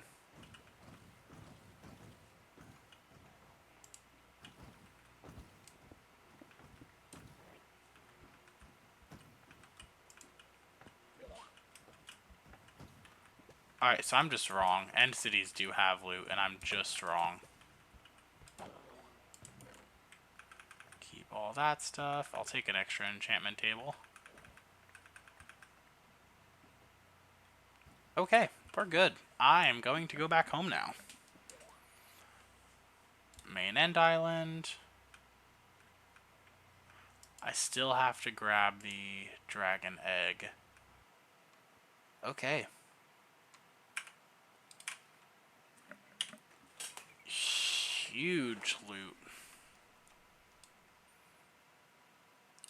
Alright, so I'm just wrong. End cities do have loot, and I'm just wrong. Keep all that stuff. I'll take an extra enchantment table. Okay, we're good. I am going to go back home now. Main End Island. I still have to grab the dragon egg. Okay. Huge loot.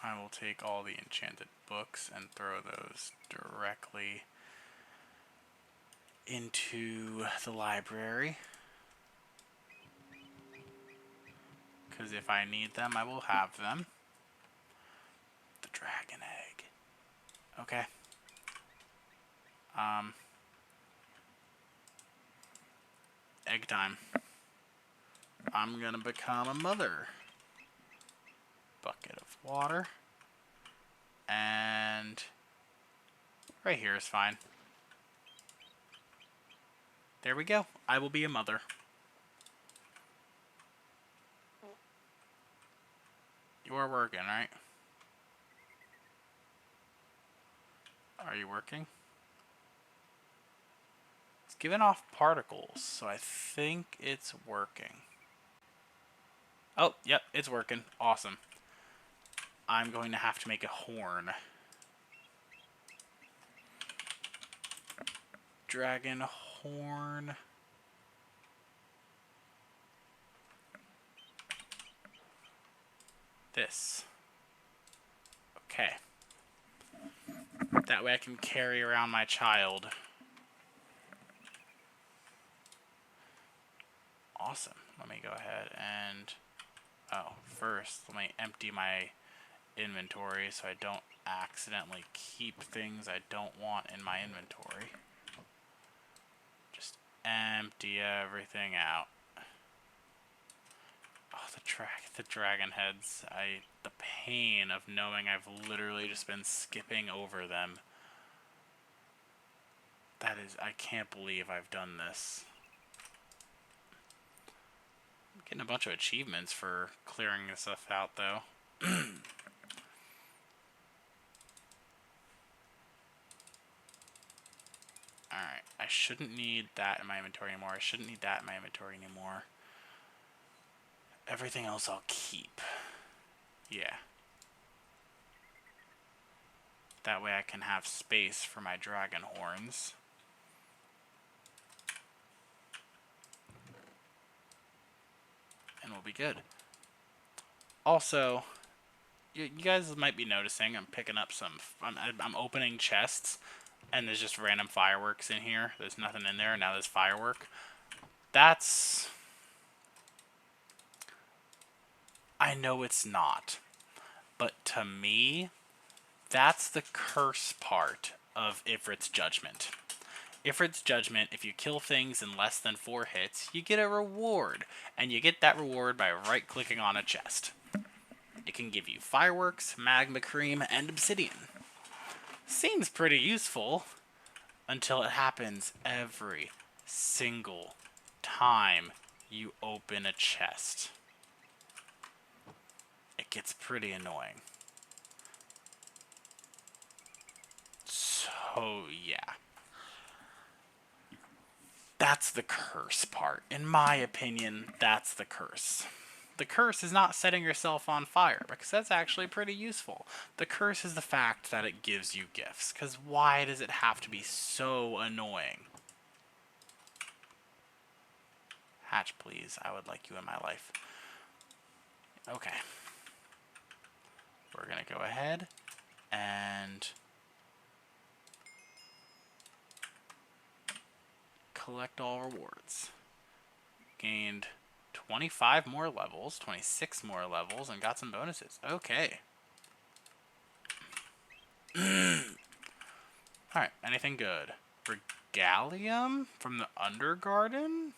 I will take all the enchanted books and throw those directly into the library. Because if I need them, I will have them. The dragon egg. Okay. Egg time. I'm gonna become a mother. Bucket of water. And right here is fine. There we go. I will be a mother. You are working, right? Are you working? It's giving off particles, so I think it's working. Oh, yep, it's working. Awesome. I'm going to have to make a horn. Dragon horn. This. Okay. That way I can carry around my child. Awesome. Let me go ahead and... Oh, first, let me empty my inventory so I don't accidentally keep things I don't want in my inventory. Just empty everything out. Oh, the dragon heads. The pain of knowing I've literally just been skipping over them. That is, I can't believe I've done this. I'm getting a bunch of achievements for clearing this stuff out, though. Alright, I shouldn't need that in my inventory anymore. I shouldn't need that in my inventory anymore. Everything else I'll keep. Yeah. That way I can have space for my dragon horns. And we'll be good. Also, you guys might be noticing I'm picking up some... I'm opening chests, and there's just random fireworks in here. There's nothing in there, and now there's firework. That's... I know it's not. But to me, that's the curse part of Ifrit's Judgment. Ifrit's Judgment, if you kill things in less than 4 hits, you get a reward. And you get that reward by right-clicking on a chest. It can give you fireworks, magma cream, and obsidian. Seems pretty useful until it happens every single time you open a chest. It gets pretty annoying. So, yeah. That's the curse part. In my opinion, that's the curse. The curse is not setting yourself on fire, because that's actually pretty useful. The curse is the fact that it gives you gifts, because why does it have to be so annoying? Hatch, please. I would like you in my life. Okay. We're going to go ahead and collect all rewards. Gained 25 more levels, 26 more levels, and got some bonuses. Okay. Alright, anything good? Regalium from the Undergarden?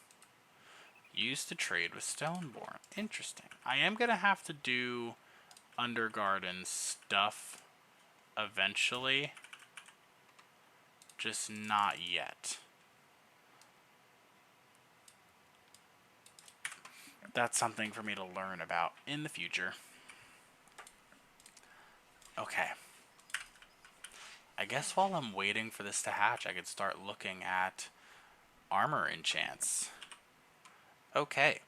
Used to trade with Stoneborn. Interesting. I am going to have to do Undergarden stuff eventually. Just not yet. That's something for me to learn about in the future. Okay. I guess while I'm waiting for this to hatch, I could start looking at armor enchants. Okay.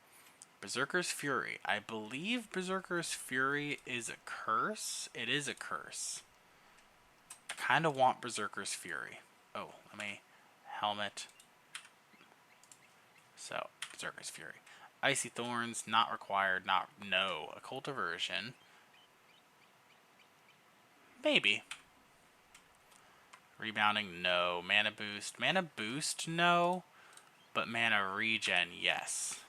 Berserker's Fury. I believe Berserker's Fury is a curse. It is a curse. I kind of want Berserker's Fury. Oh, let me... Helmet. So, Berserker's Fury. Icy Thorns, not required, no. Occult Aversion. Maybe. Rebounding, no. Mana Boost. Mana Boost, no. But Mana Regen, yes.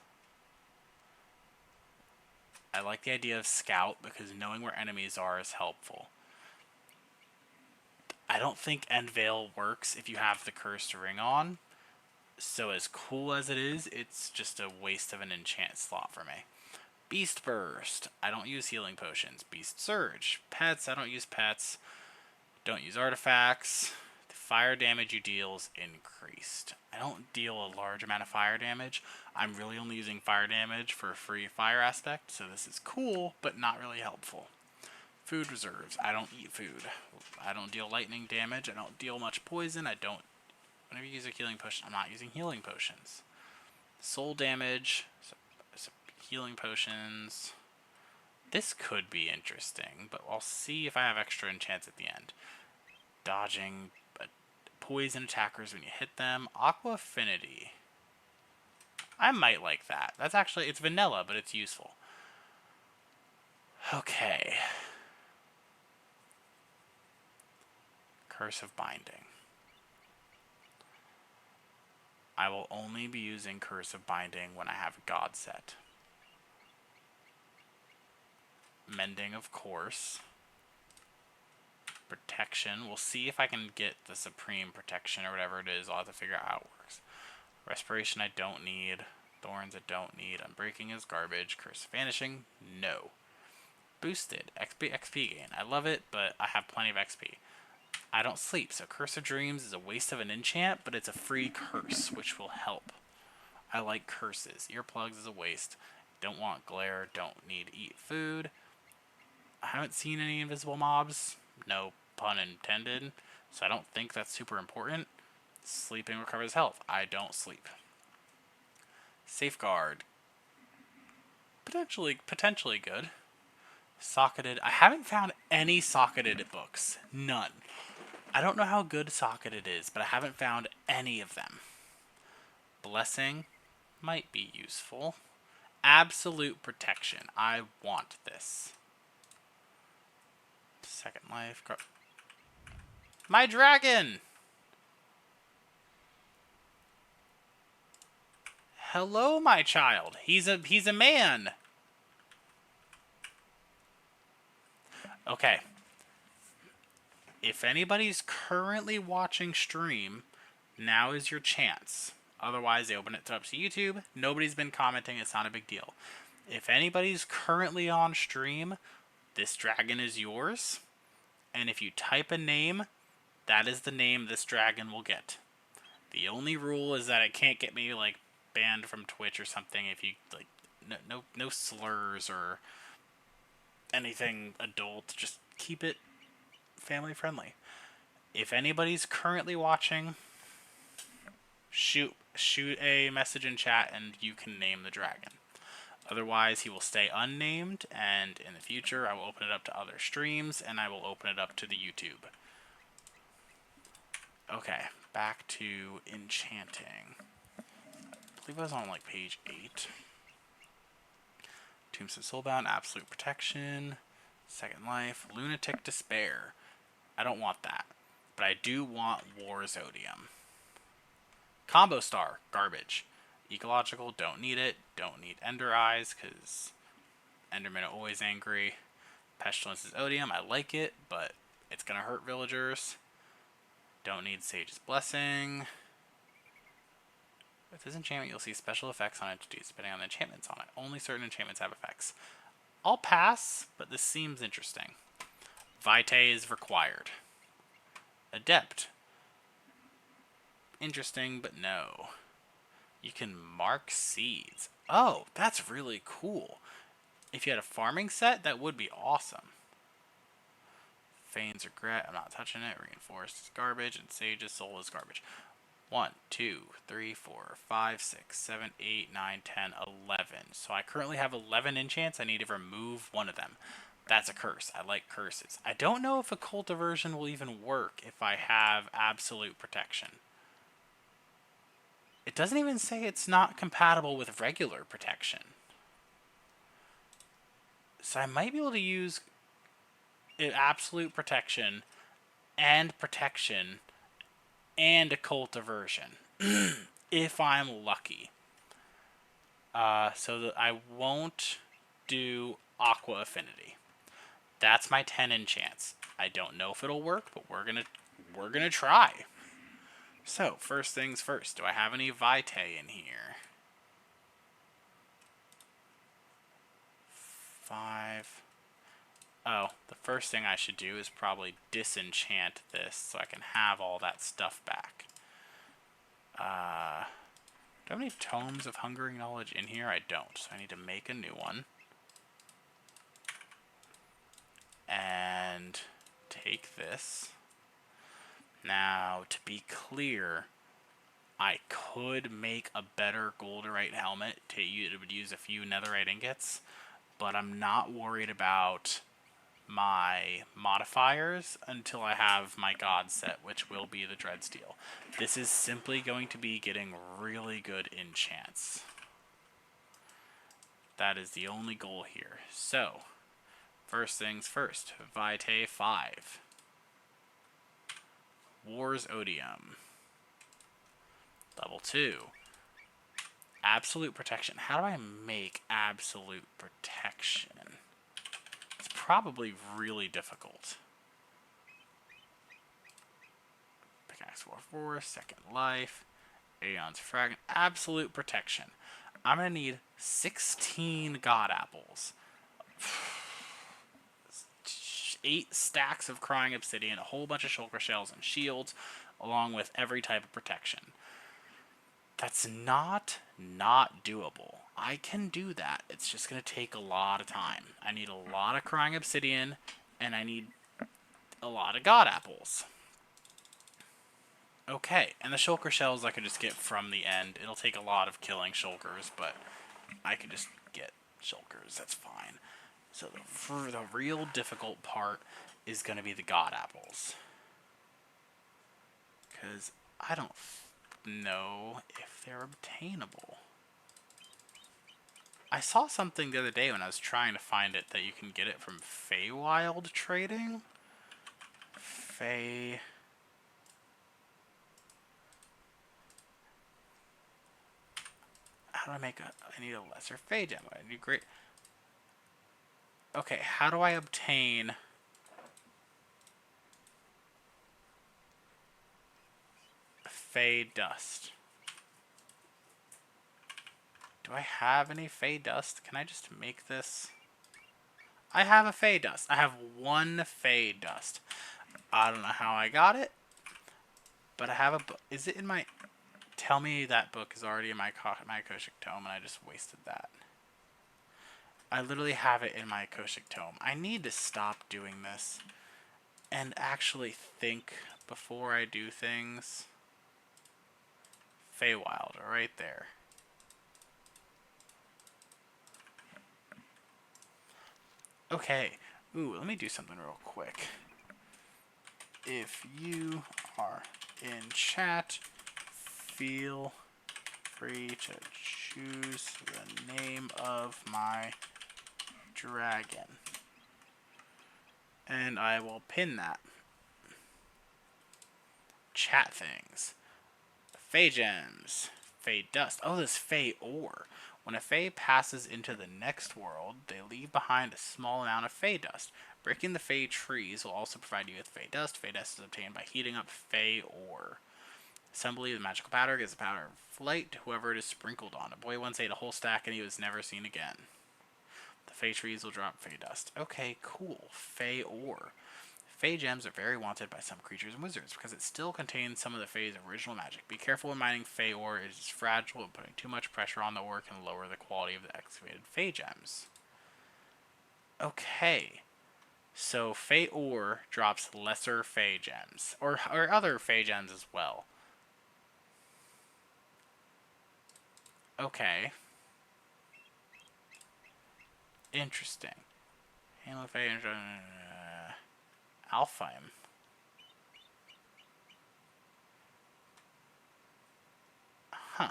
I like the idea of Scout because knowing where enemies are is helpful. I don't think End Veil works if you have the Cursed Ring on. So as cool as it is, it's just a waste of an enchant slot for me. Beast Burst. I don't use healing potions. Beast Surge. Pets. I don't use pets. Don't use artifacts. The fire damage you deal is increased. I don't deal a large amount of fire damage. I'm really only using fire damage for a free fire aspect, so this is cool, but not really helpful. Food reserves. I don't eat food. I don't deal lightning damage. I don't deal much poison. I don't... Whenever you use a healing potion, I'm not using healing potions. Soul damage. So healing potions. This could be interesting, but I'll see if I have extra enchants at the end. Dodging poison attackers when you hit them. Aqua Affinity. I might like that. That's actually, it's vanilla, but it's useful. Okay. Curse of Binding. I will only be using Curse of Binding when I have God set. Mending, of course. Protection. We'll see if I can get the Supreme Protection or whatever it is. I'll have to figure out how it works. Respiration I don't need. Thorns I don't need. Unbreaking is garbage. Curse of Vanishing? No. Boosted. XP gain. I love it, but I have plenty of XP. I don't sleep, so Curse of Dreams is a waste of an enchant, but it's a free curse, which will help. I like curses. Earplugs is a waste. Don't want glare. Don't need eat food. I haven't seen any invisible mobs. No pun intended. So I don't think that's super important. Sleeping recovers health. I don't sleep. Safeguard. Potentially good. Socketed. I haven't found any socketed books. None. I don't know how good socketed is, but I haven't found any of them. Blessing might be useful. Absolute protection. I want this. Second life. My dragon! Hello, my child. He's a man. Okay. If anybody's currently watching stream, now is your chance. Otherwise, they open it up to YouTube. Nobody's been commenting. It's not a big deal. If anybody's currently on stream, this dragon is yours. And if you type a name, that is the name this dragon will get. The only rule is that it can't get me, like, banned from Twitch or something if you, like, no slurs or anything adult. Just keep it family friendly. If anybody's currently watching, shoot a message in chat and you can name the dragon. Otherwise, he will stay unnamed, and in the future, I will open it up to other streams, and I will open it up to the YouTube. Okay, back to enchanting. I believe I was on, like, page 8. Tombstone Soulbound, Absolute Protection, Second Life, Lunatic Despair. I don't want that, but I do want War's Odium. Combo Star, garbage. Ecological, don't need it. Don't need Ender Eyes, because Endermen are always angry. Pestilence's Odium, I like it, but it's going to hurt villagers. Don't need Sage's Blessing. With this enchantment, you'll see special effects on entities, depending on the enchantments on it. Only certain enchantments have effects. I'll pass, but this seems interesting. Vitae is required. Adept. Interesting, but no. You can mark seeds. Oh, that's really cool. If you had a farming set, that would be awesome. Fane's Regret, I'm not touching it. Reinforced is garbage, and Sage's Soul is garbage. 1, 2, 3, 4, 5, 6, 7, 8, 9, 10, 11. So I currently have 11 enchants. I need to remove one of them. That's a curse. I like curses. I don't know if Occult Aversion will even work if I have Absolute Protection. It doesn't even say it's not compatible with regular protection. So I might be able to use Absolute Protection and Occult Aversion if I'm lucky. So that I won't do Aqua Affinity. That's my 10 enchants. I don't know if it'll work, but we're gonna we're gonna try. So, first things first, do I have any Vitae in here? 5. Oh, the first thing I should do is probably disenchant this so I can have all that stuff back. Do I have any Tomes of Hungering Knowledge in here? I don't, so I need to make a new one. And take this. Now, to be clear, I could make a better Golderite helmet. It would use a few Netherite ingots, but I'm not worried about my modifiers until I have my God set, which will be the Dreadsteel. This is simply going to be getting really good enchants. That is the only goal here. So, first things first, Vitae 5. War's Odium. Level 2. Absolute Protection. How do I make Absolute Protection? It's probably really difficult. Pickaxe 4/4, Second Life, Aeon's Fragment, Absolute Protection. I'm going to need 16 God Apples. 8 stacks of Crying Obsidian, a whole bunch of Shulker Shells and Shields, along with every type of protection. That's not doable. I can do that. It's just going to take a lot of time. I need a lot of Crying Obsidian, and I need a lot of God Apples. Okay, and the Shulker Shells I could just get from the end. It'll take a lot of killing Shulkers, but I could just get Shulkers. That's fine. So the real difficult part is going to be the God Apples. Because I don't know if they're obtainable. I saw something the other day when I was trying to find it that you can get it from Feywild trading. How do I make I need a lesser Fey gem. I need great. Okay, how do I obtain Fey Dust? Do I have any Fey Dust? Can I just make this? I have a Fey Dust. I have 1 Fey Dust. I don't know how I got it, but I have a book. Is it in my... Tell me that book is already in my Akashic Tome and I just wasted that. I literally have it in my Akashic Tome. I need to stop doing this and actually think before I do things. Feywild, right there. Okay. Ooh, let me do something real quick. If you are in chat, feel free to choose the name of my dragon. And I will pin that. Chat things. Fey gems. Fey dust. Oh, this Fey ore. When a Fey passes into the next world, they leave behind a small amount of Fey dust. Breaking the Fey trees will also provide you with Fey dust. Fey dust is obtained by heating up Fey ore. Assembly of the magical powder gives the powder flight to whoever it is sprinkled on. A boy once ate a whole stack and he was never seen again. The Fey trees will drop Fey dust. Okay, cool. Fey ore. Fey gems are very wanted by some creatures and wizards because it still contains some of the Fey's original magic. Be careful when mining Fey ore. It is fragile and putting too much pressure on the ore can lower the quality of the excavated Fey gems. Okay. So Fey ore drops lesser Fey gems. Or other Fey gems as well. Okay. Interesting. Halo Fey Alfheim. Huh.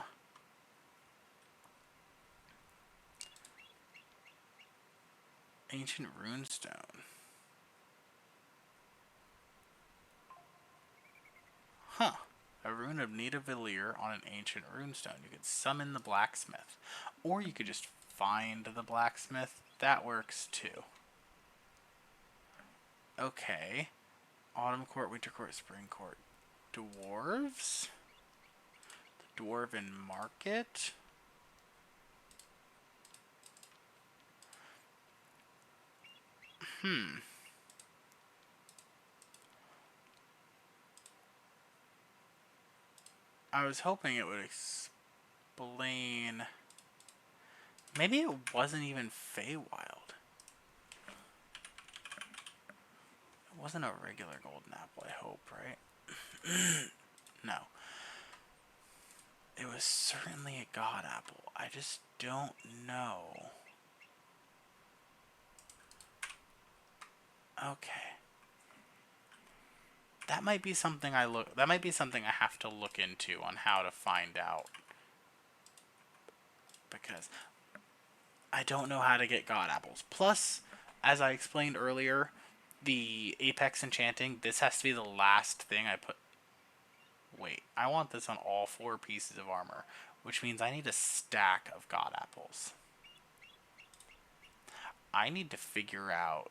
Ancient runestone. Huh. A rune of Nidavellir on an ancient runestone. You could summon the blacksmith. Or you could just find the blacksmith. That works too. Okay. Autumn Court, Winter Court, Spring Court. Dwarves? The Dwarven Market? I was hoping it would explain... Maybe it wasn't even Feywild. It wasn't a regular golden apple, I hope, right? No. It was certainly a god apple. I just don't know. Okay. That might be something that might be something I have to look into on how to find out. Because I don't know how to get god apples. Plus, as I explained earlier, the Apex Enchanting, this has to be the last thing I put... Wait, I want this on all 4 pieces of armor, which means I need a stack of god apples. I need to figure out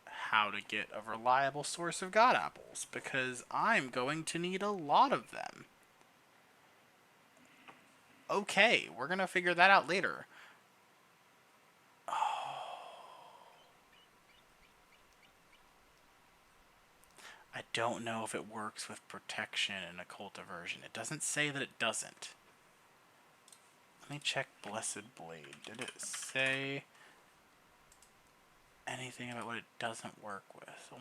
how to get a reliable source of god apples, because I'm going to need a lot of them. Okay, we're going to figure that out later. I don't know if it works with protection and occult aversion. It doesn't say that it doesn't. Let me check Blessed Blade. Did it say anything about what it doesn't work with?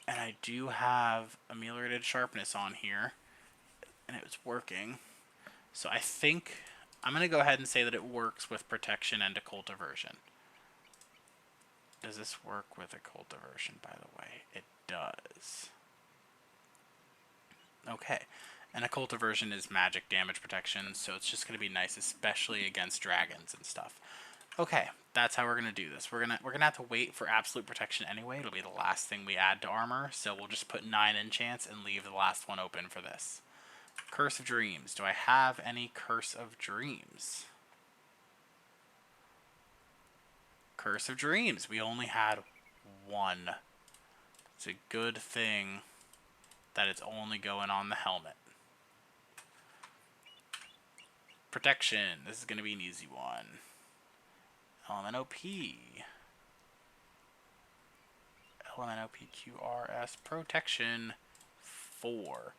And I do have ameliorated sharpness on here, and it was working. So I think I'm going to go ahead and say that it works with protection and occult aversion. Does this work with occult aversion, by the way? It does. Okay. And occult aversion is magic damage protection, so it's just going to be nice, especially against dragons and stuff. Okay, that's how we're going to do this. We're gonna have to wait for absolute protection anyway. It'll be the last thing we add to armor, so we'll just put 9 enchants and leave the last one open for this. Curse of Dreams. Do I have any Curse of Dreams? Curse of Dreams. We only had 1. It's a good thing that it's only going on the helmet. Protection. This is going to be an easy one. Element OP. Element OPQRS. Protection 4.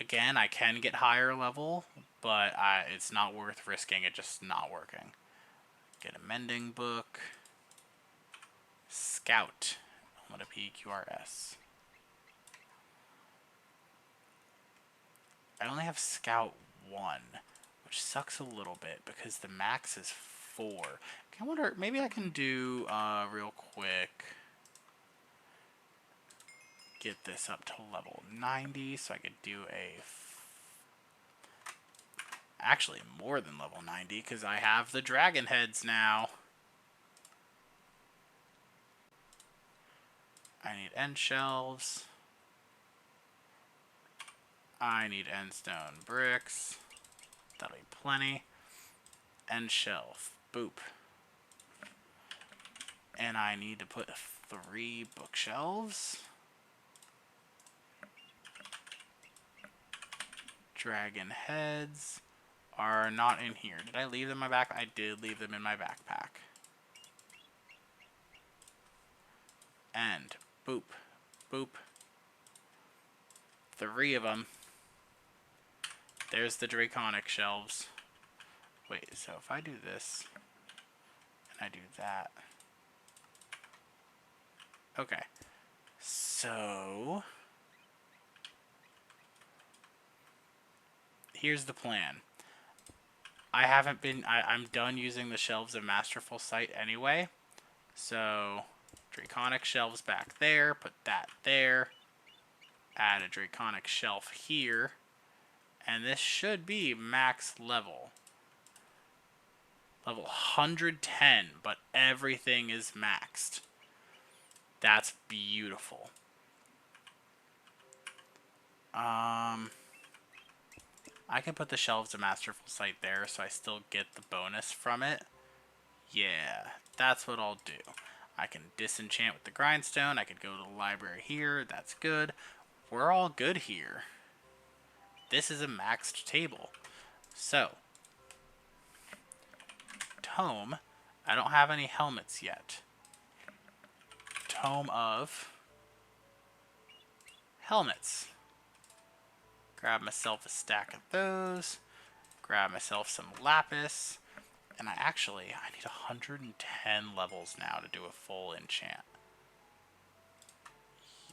Again, I can get higher level, but it's not worth risking it just not working. Get a mending book. Scout. Element OPQRS. I only have Scout 1, which sucks a little bit because the max is 4. I wonder, maybe I can do real quick. Get this up to level 90 so I could do actually more than level 90 because I have the dragon heads now. I need end shelves. I need end stone bricks. That'll be plenty. End shelf. Boop. And I need to put 3 bookshelves. Dragon heads are not in here. Did I leave them in my backpack? I did leave them in my backpack. And boop, boop. 3 of them. There's the draconic shelves. Wait, so if I do this and I do that. Okay. So here's the plan. I'm done using the shelves of Masterful Sight anyway. So draconic shelves back there, put that there. Add a draconic shelf here. And this should be max level. Level 110, but everything is maxed. That's beautiful. I can put the shelves of Masterful Sight there so I still get the bonus from it. Yeah, that's what I'll do. I can disenchant with the grindstone. I could go to the library here. That's good. We're all good here. This is a maxed table. So, Tome. I don't have any helmets yet. Tome of Helmets. Grab myself a stack of those. Grab myself some lapis. And I need 110 levels now to do a full enchant.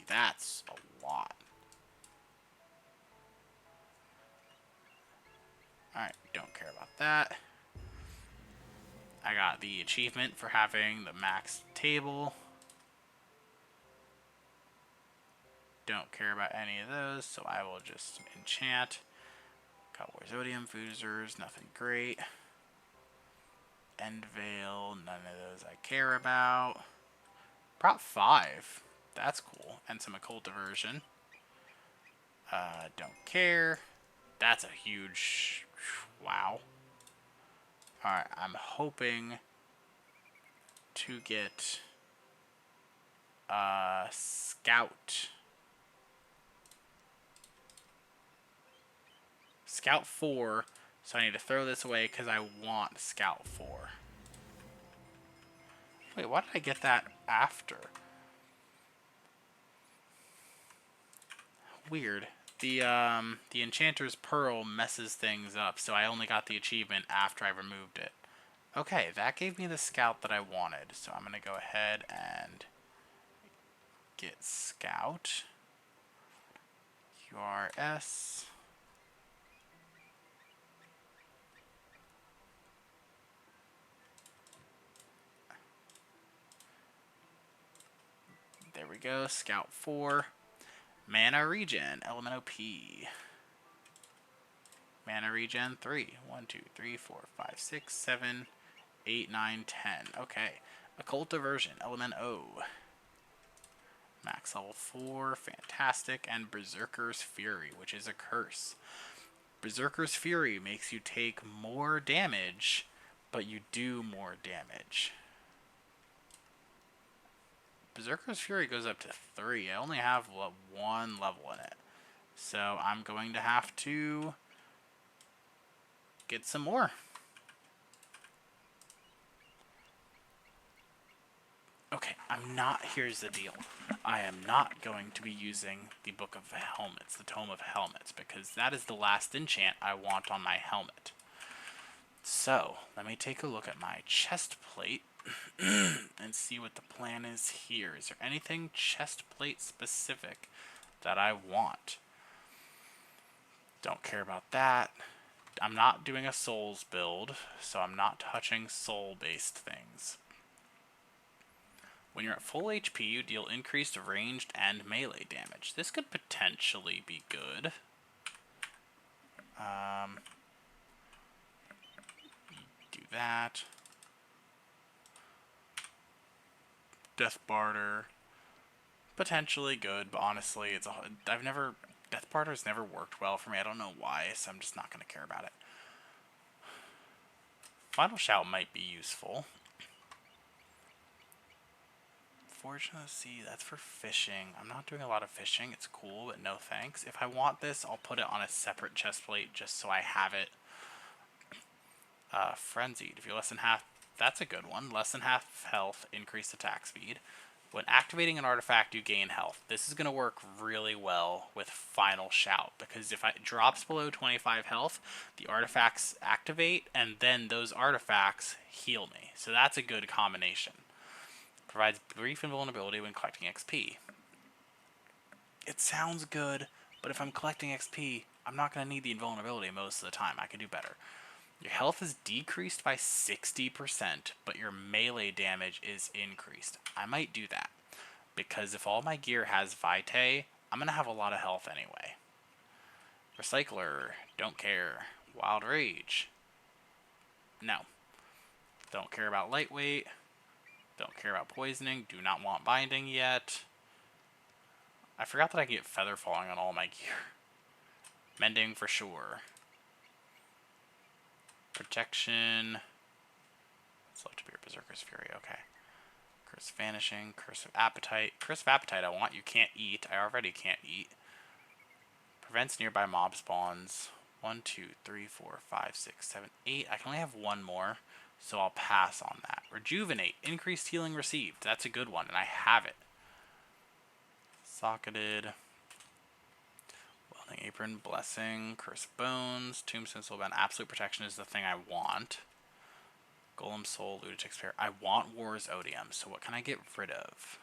That's a lot. Alright, don't care about that. I got the achievement for having the max table. Don't care about any of those, so I will just enchant. Got Warzodium, Foozers, nothing great. End Veil, none of those I care about. Prop 5, that's cool. And some Occult Diversion. Don't care. That's a huge, wow. Alright, I'm hoping to get Scout. Scout 4, so I need to throw this away because I want Scout 4. Wait, why did I get that after? Weird. The Enchanter's Pearl messes things up, so I only got the achievement after I removed it. Okay, that gave me the Scout that I wanted, so I'm going to go ahead and get Scout. QRS. There we go, Scout 4. Mana regen, Element OP. Mana regen 3. 1, 2, 3, 4, 5, 6, 7, 8, 9, 10. Okay. Occult Diversion, Element O. Max level 4, fantastic. And Berserker's Fury, which is a curse. Berserker's Fury makes you take more damage, but you do more damage. Berserker's Fury goes up to 3. I only have 1 level in it. So I'm going to have to get some more. Okay, here's the deal. I am not going to be using the Book of Helmets, the Tome of Helmets, because that is the last enchant I want on my helmet. So, let me take a look at my chest plate and see what the plan is here. Is there anything chest plate specific that I want? Don't care about that. I'm not doing a souls build, so I'm not touching soul-based things. When you're at full HP, you deal increased ranged and melee damage. This could potentially be good. Do that. Death Barter. Potentially good, but honestly, Death Barter's never worked well for me. I don't know why, so I'm just not going to care about it. Final Shout might be useful. Fortunate Sea, that's for fishing. I'm not doing a lot of fishing. It's cool, but no thanks. If I want this, I'll put it on a separate chest plate just so I have it. Frenzied. If you're less than half... That's a good one. Less than half health, increased attack speed. When activating an artifact, you gain health. This is going to work really well with Final Shout, because if it drops below 25 health, the artifacts activate, and then those artifacts heal me. So that's a good combination. Provides brief invulnerability when collecting XP. It sounds good, but if I'm collecting XP, I'm not going to need the invulnerability most of the time. I can do better. Your health is decreased by 60%, but your melee damage is increased. I might do that, because if all my gear has Vitae, I'm going to have a lot of health anyway. Recycler, don't care. Wild Rage, no. Don't care about Lightweight. Don't care about Poisoning. Do not want Binding yet. I forgot that I can get Feather Falling on all my gear. Mending for sure. Protection. It's left to be Berserker's Fury, okay. Curse of Vanishing, Curse of Appetite. Curse of Appetite I want. You can't eat. I already can't eat. Prevents nearby mob spawns. 1, 2, 3, 4, 5, 6, 7, 8. I can only have one more, so I'll pass on that. Rejuvenate. Increased healing received. That's a good one, and I have it. Socketed. Welding Apron. Blessing. Curse of Bones. Tombstone Soulbound. Absolute Protection is the thing I want. Golem Soul. Lunatic Spear. I want War's Odium, so what can I get rid of?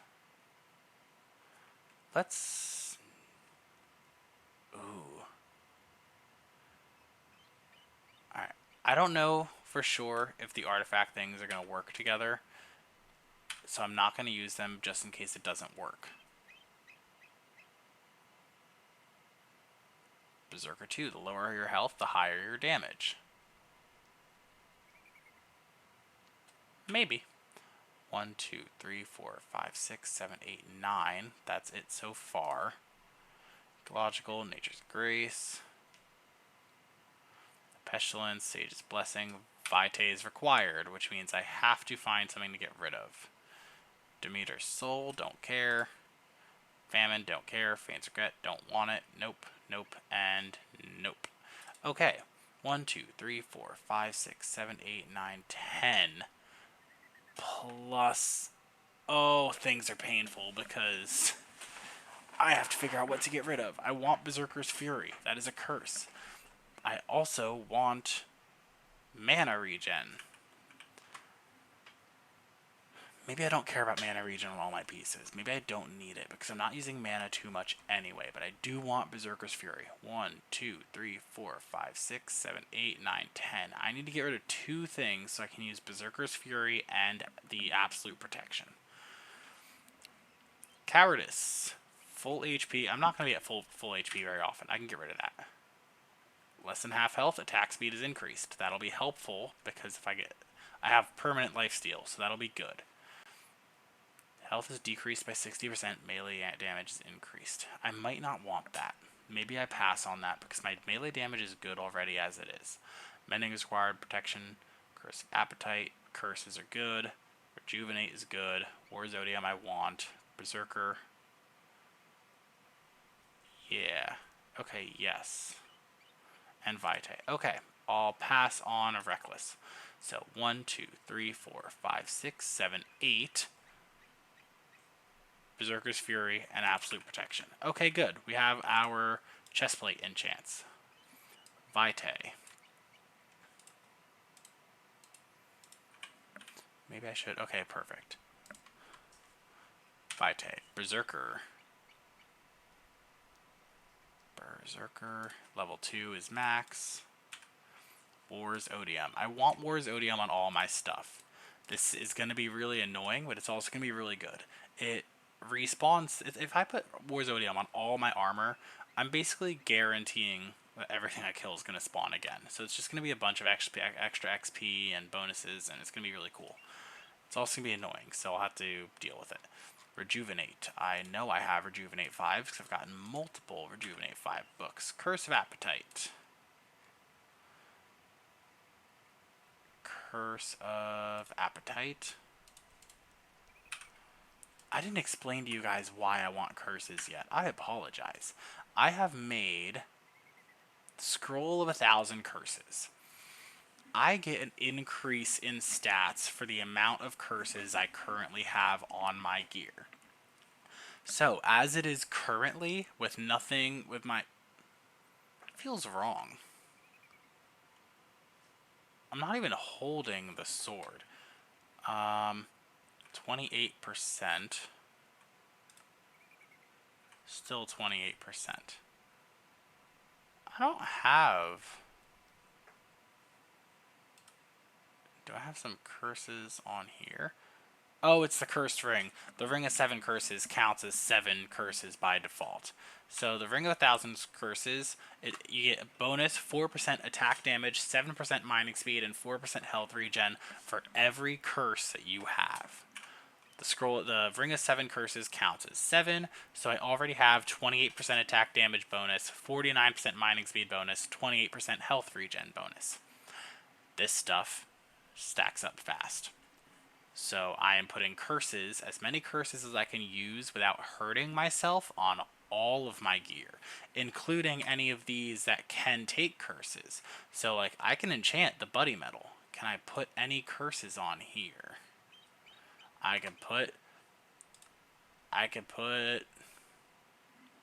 Let's... Ooh. Alright. I don't know for sure if the artifact things are going to work together, so I'm not going to use them just in case it doesn't work. Berserker 2. The lower your health, the higher your damage. Maybe. 1, 2, 3, 4, 5, 6, 7, 8, 9. That's it so far. Ecological, Nature's Grace. Pestilence, Sage's Blessing. Vitae is required, which means I have to find something to get rid of. Demeter's Soul, don't care. Famine, don't care. Faint's Regret, don't want it. Nope, nope, and nope. Okay. 1, 2, 3, 4, 5, 6, 7, 8, 9, 10. Plus... Oh, things are painful because I have to figure out what to get rid of. I want Berserker's Fury. That is a curse. I also want mana regen. Maybe I don't care about mana regen on all my pieces. Maybe I don't need it because I'm not using mana too much anyway, but I do want Berserker's Fury. 1, 2, 3, 4, 5, 6, 7, 8, 9, 10. I need to get rid of 2 things so I can use Berserker's Fury and the Absolute Protection. Cowardice. Full HP. I'm not going to be at full HP very often. I can get rid of that. Less than half health, attack speed is increased. That'll be helpful because if I have permanent lifesteal, so that'll be good. Health is decreased by 60%, melee damage is increased. I might not want that. Maybe I pass on that because my melee damage is good already as it is. Mending is required, protection, curse of appetite, curses are good, rejuvenate is good, War's Odium I want, Berserker. Yeah. Okay, yes. And Vitae. Okay, I'll pass on a Reckless. So 1, 2, 3, 4, 5, 6, 7, 8. Berserker's Fury and Absolute Protection. Okay, good. We have our chestplate enchants. Vitae. Maybe I should. Okay, perfect. Vitae. Berserker. Berserker. Level 2 is max. War's Odium. I want War's Odium on all my stuff. This is going to be really annoying, but it's also going to be really good. It respawns. If I put War's Odium on all my armor, I'm basically guaranteeing that everything I kill is going to spawn again. So it's just going to be a bunch of extra XP and bonuses, and it's going to be really cool. It's also going to be annoying, so I'll have to deal with it. Rejuvenate. I know I have Rejuvenate 5 because I've gotten multiple Rejuvenate 5 books. Curse of Appetite. Curse of Appetite. I didn't explain to you guys why I want curses yet. I apologize. I have made Scroll of 1,000 Curses. I get an increase in stats for the amount of curses I currently have on my gear. So, as it is currently, with nothing, with my... It feels wrong. I'm not even holding the sword. 28%. Still 28%. I don't have... Do I have some curses on here? Oh, it's the cursed ring. The ring of 7 curses counts as 7 curses by default. So the ring of 1,000 curses, you get a bonus 4% attack damage, 7% mining speed, and 4% health regen for every curse that you have. The ring of 7 curses counts as 7, so I already have 28% attack damage bonus, 49% mining speed bonus, 28% health regen bonus. This stuff stacks up fast. So I am putting curses, as many curses as I can use without hurting myself, on all of my gear, including any of these that can take curses. So like I can enchant the buddy metal. Can I put any curses on here? I could put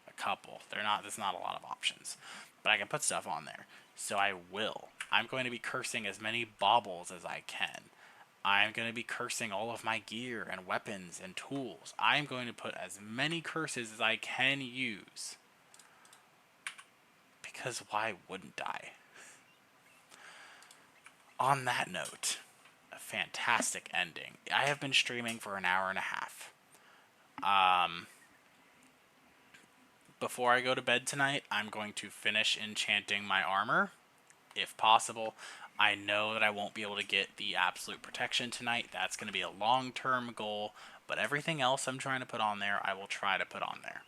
a couple. There's not a lot of options. But I can put stuff on there. So I will. I'm going to be cursing as many baubles as I can. I'm going to be cursing all of my gear and weapons and tools. I'm going to put as many curses as I can use. Because why wouldn't I? On that note, a fantastic ending. I have been streaming for an hour and a half. Before I go to bed tonight, I'm going to finish enchanting my armor, if possible. I know that I won't be able to get the absolute protection tonight. That's going to be a long-term goal, but everything else I'm trying to put on there, I will try to put on there.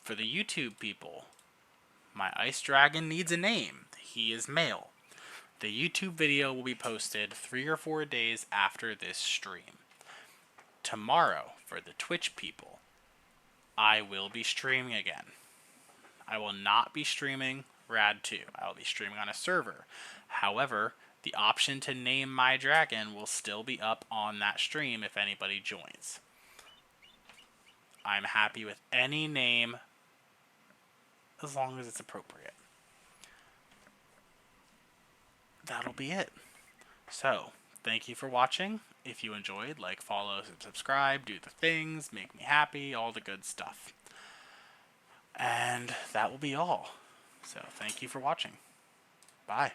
For the YouTube people, my ice dragon needs a name. He is male. The YouTube video will be posted 3 or 4 days after this stream. Tomorrow, for the Twitch people, I will be streaming again. I will not be streaming RAD2. I will be streaming on a server. However, the option to name my dragon will still be up on that stream if anybody joins. I'm happy with any name as long as it's appropriate. That'll be it. So, thank you for watching. If you enjoyed, like, follow, subscribe, do the things, make me happy, all the good stuff. And that will be all. So, thank you for watching. Bye.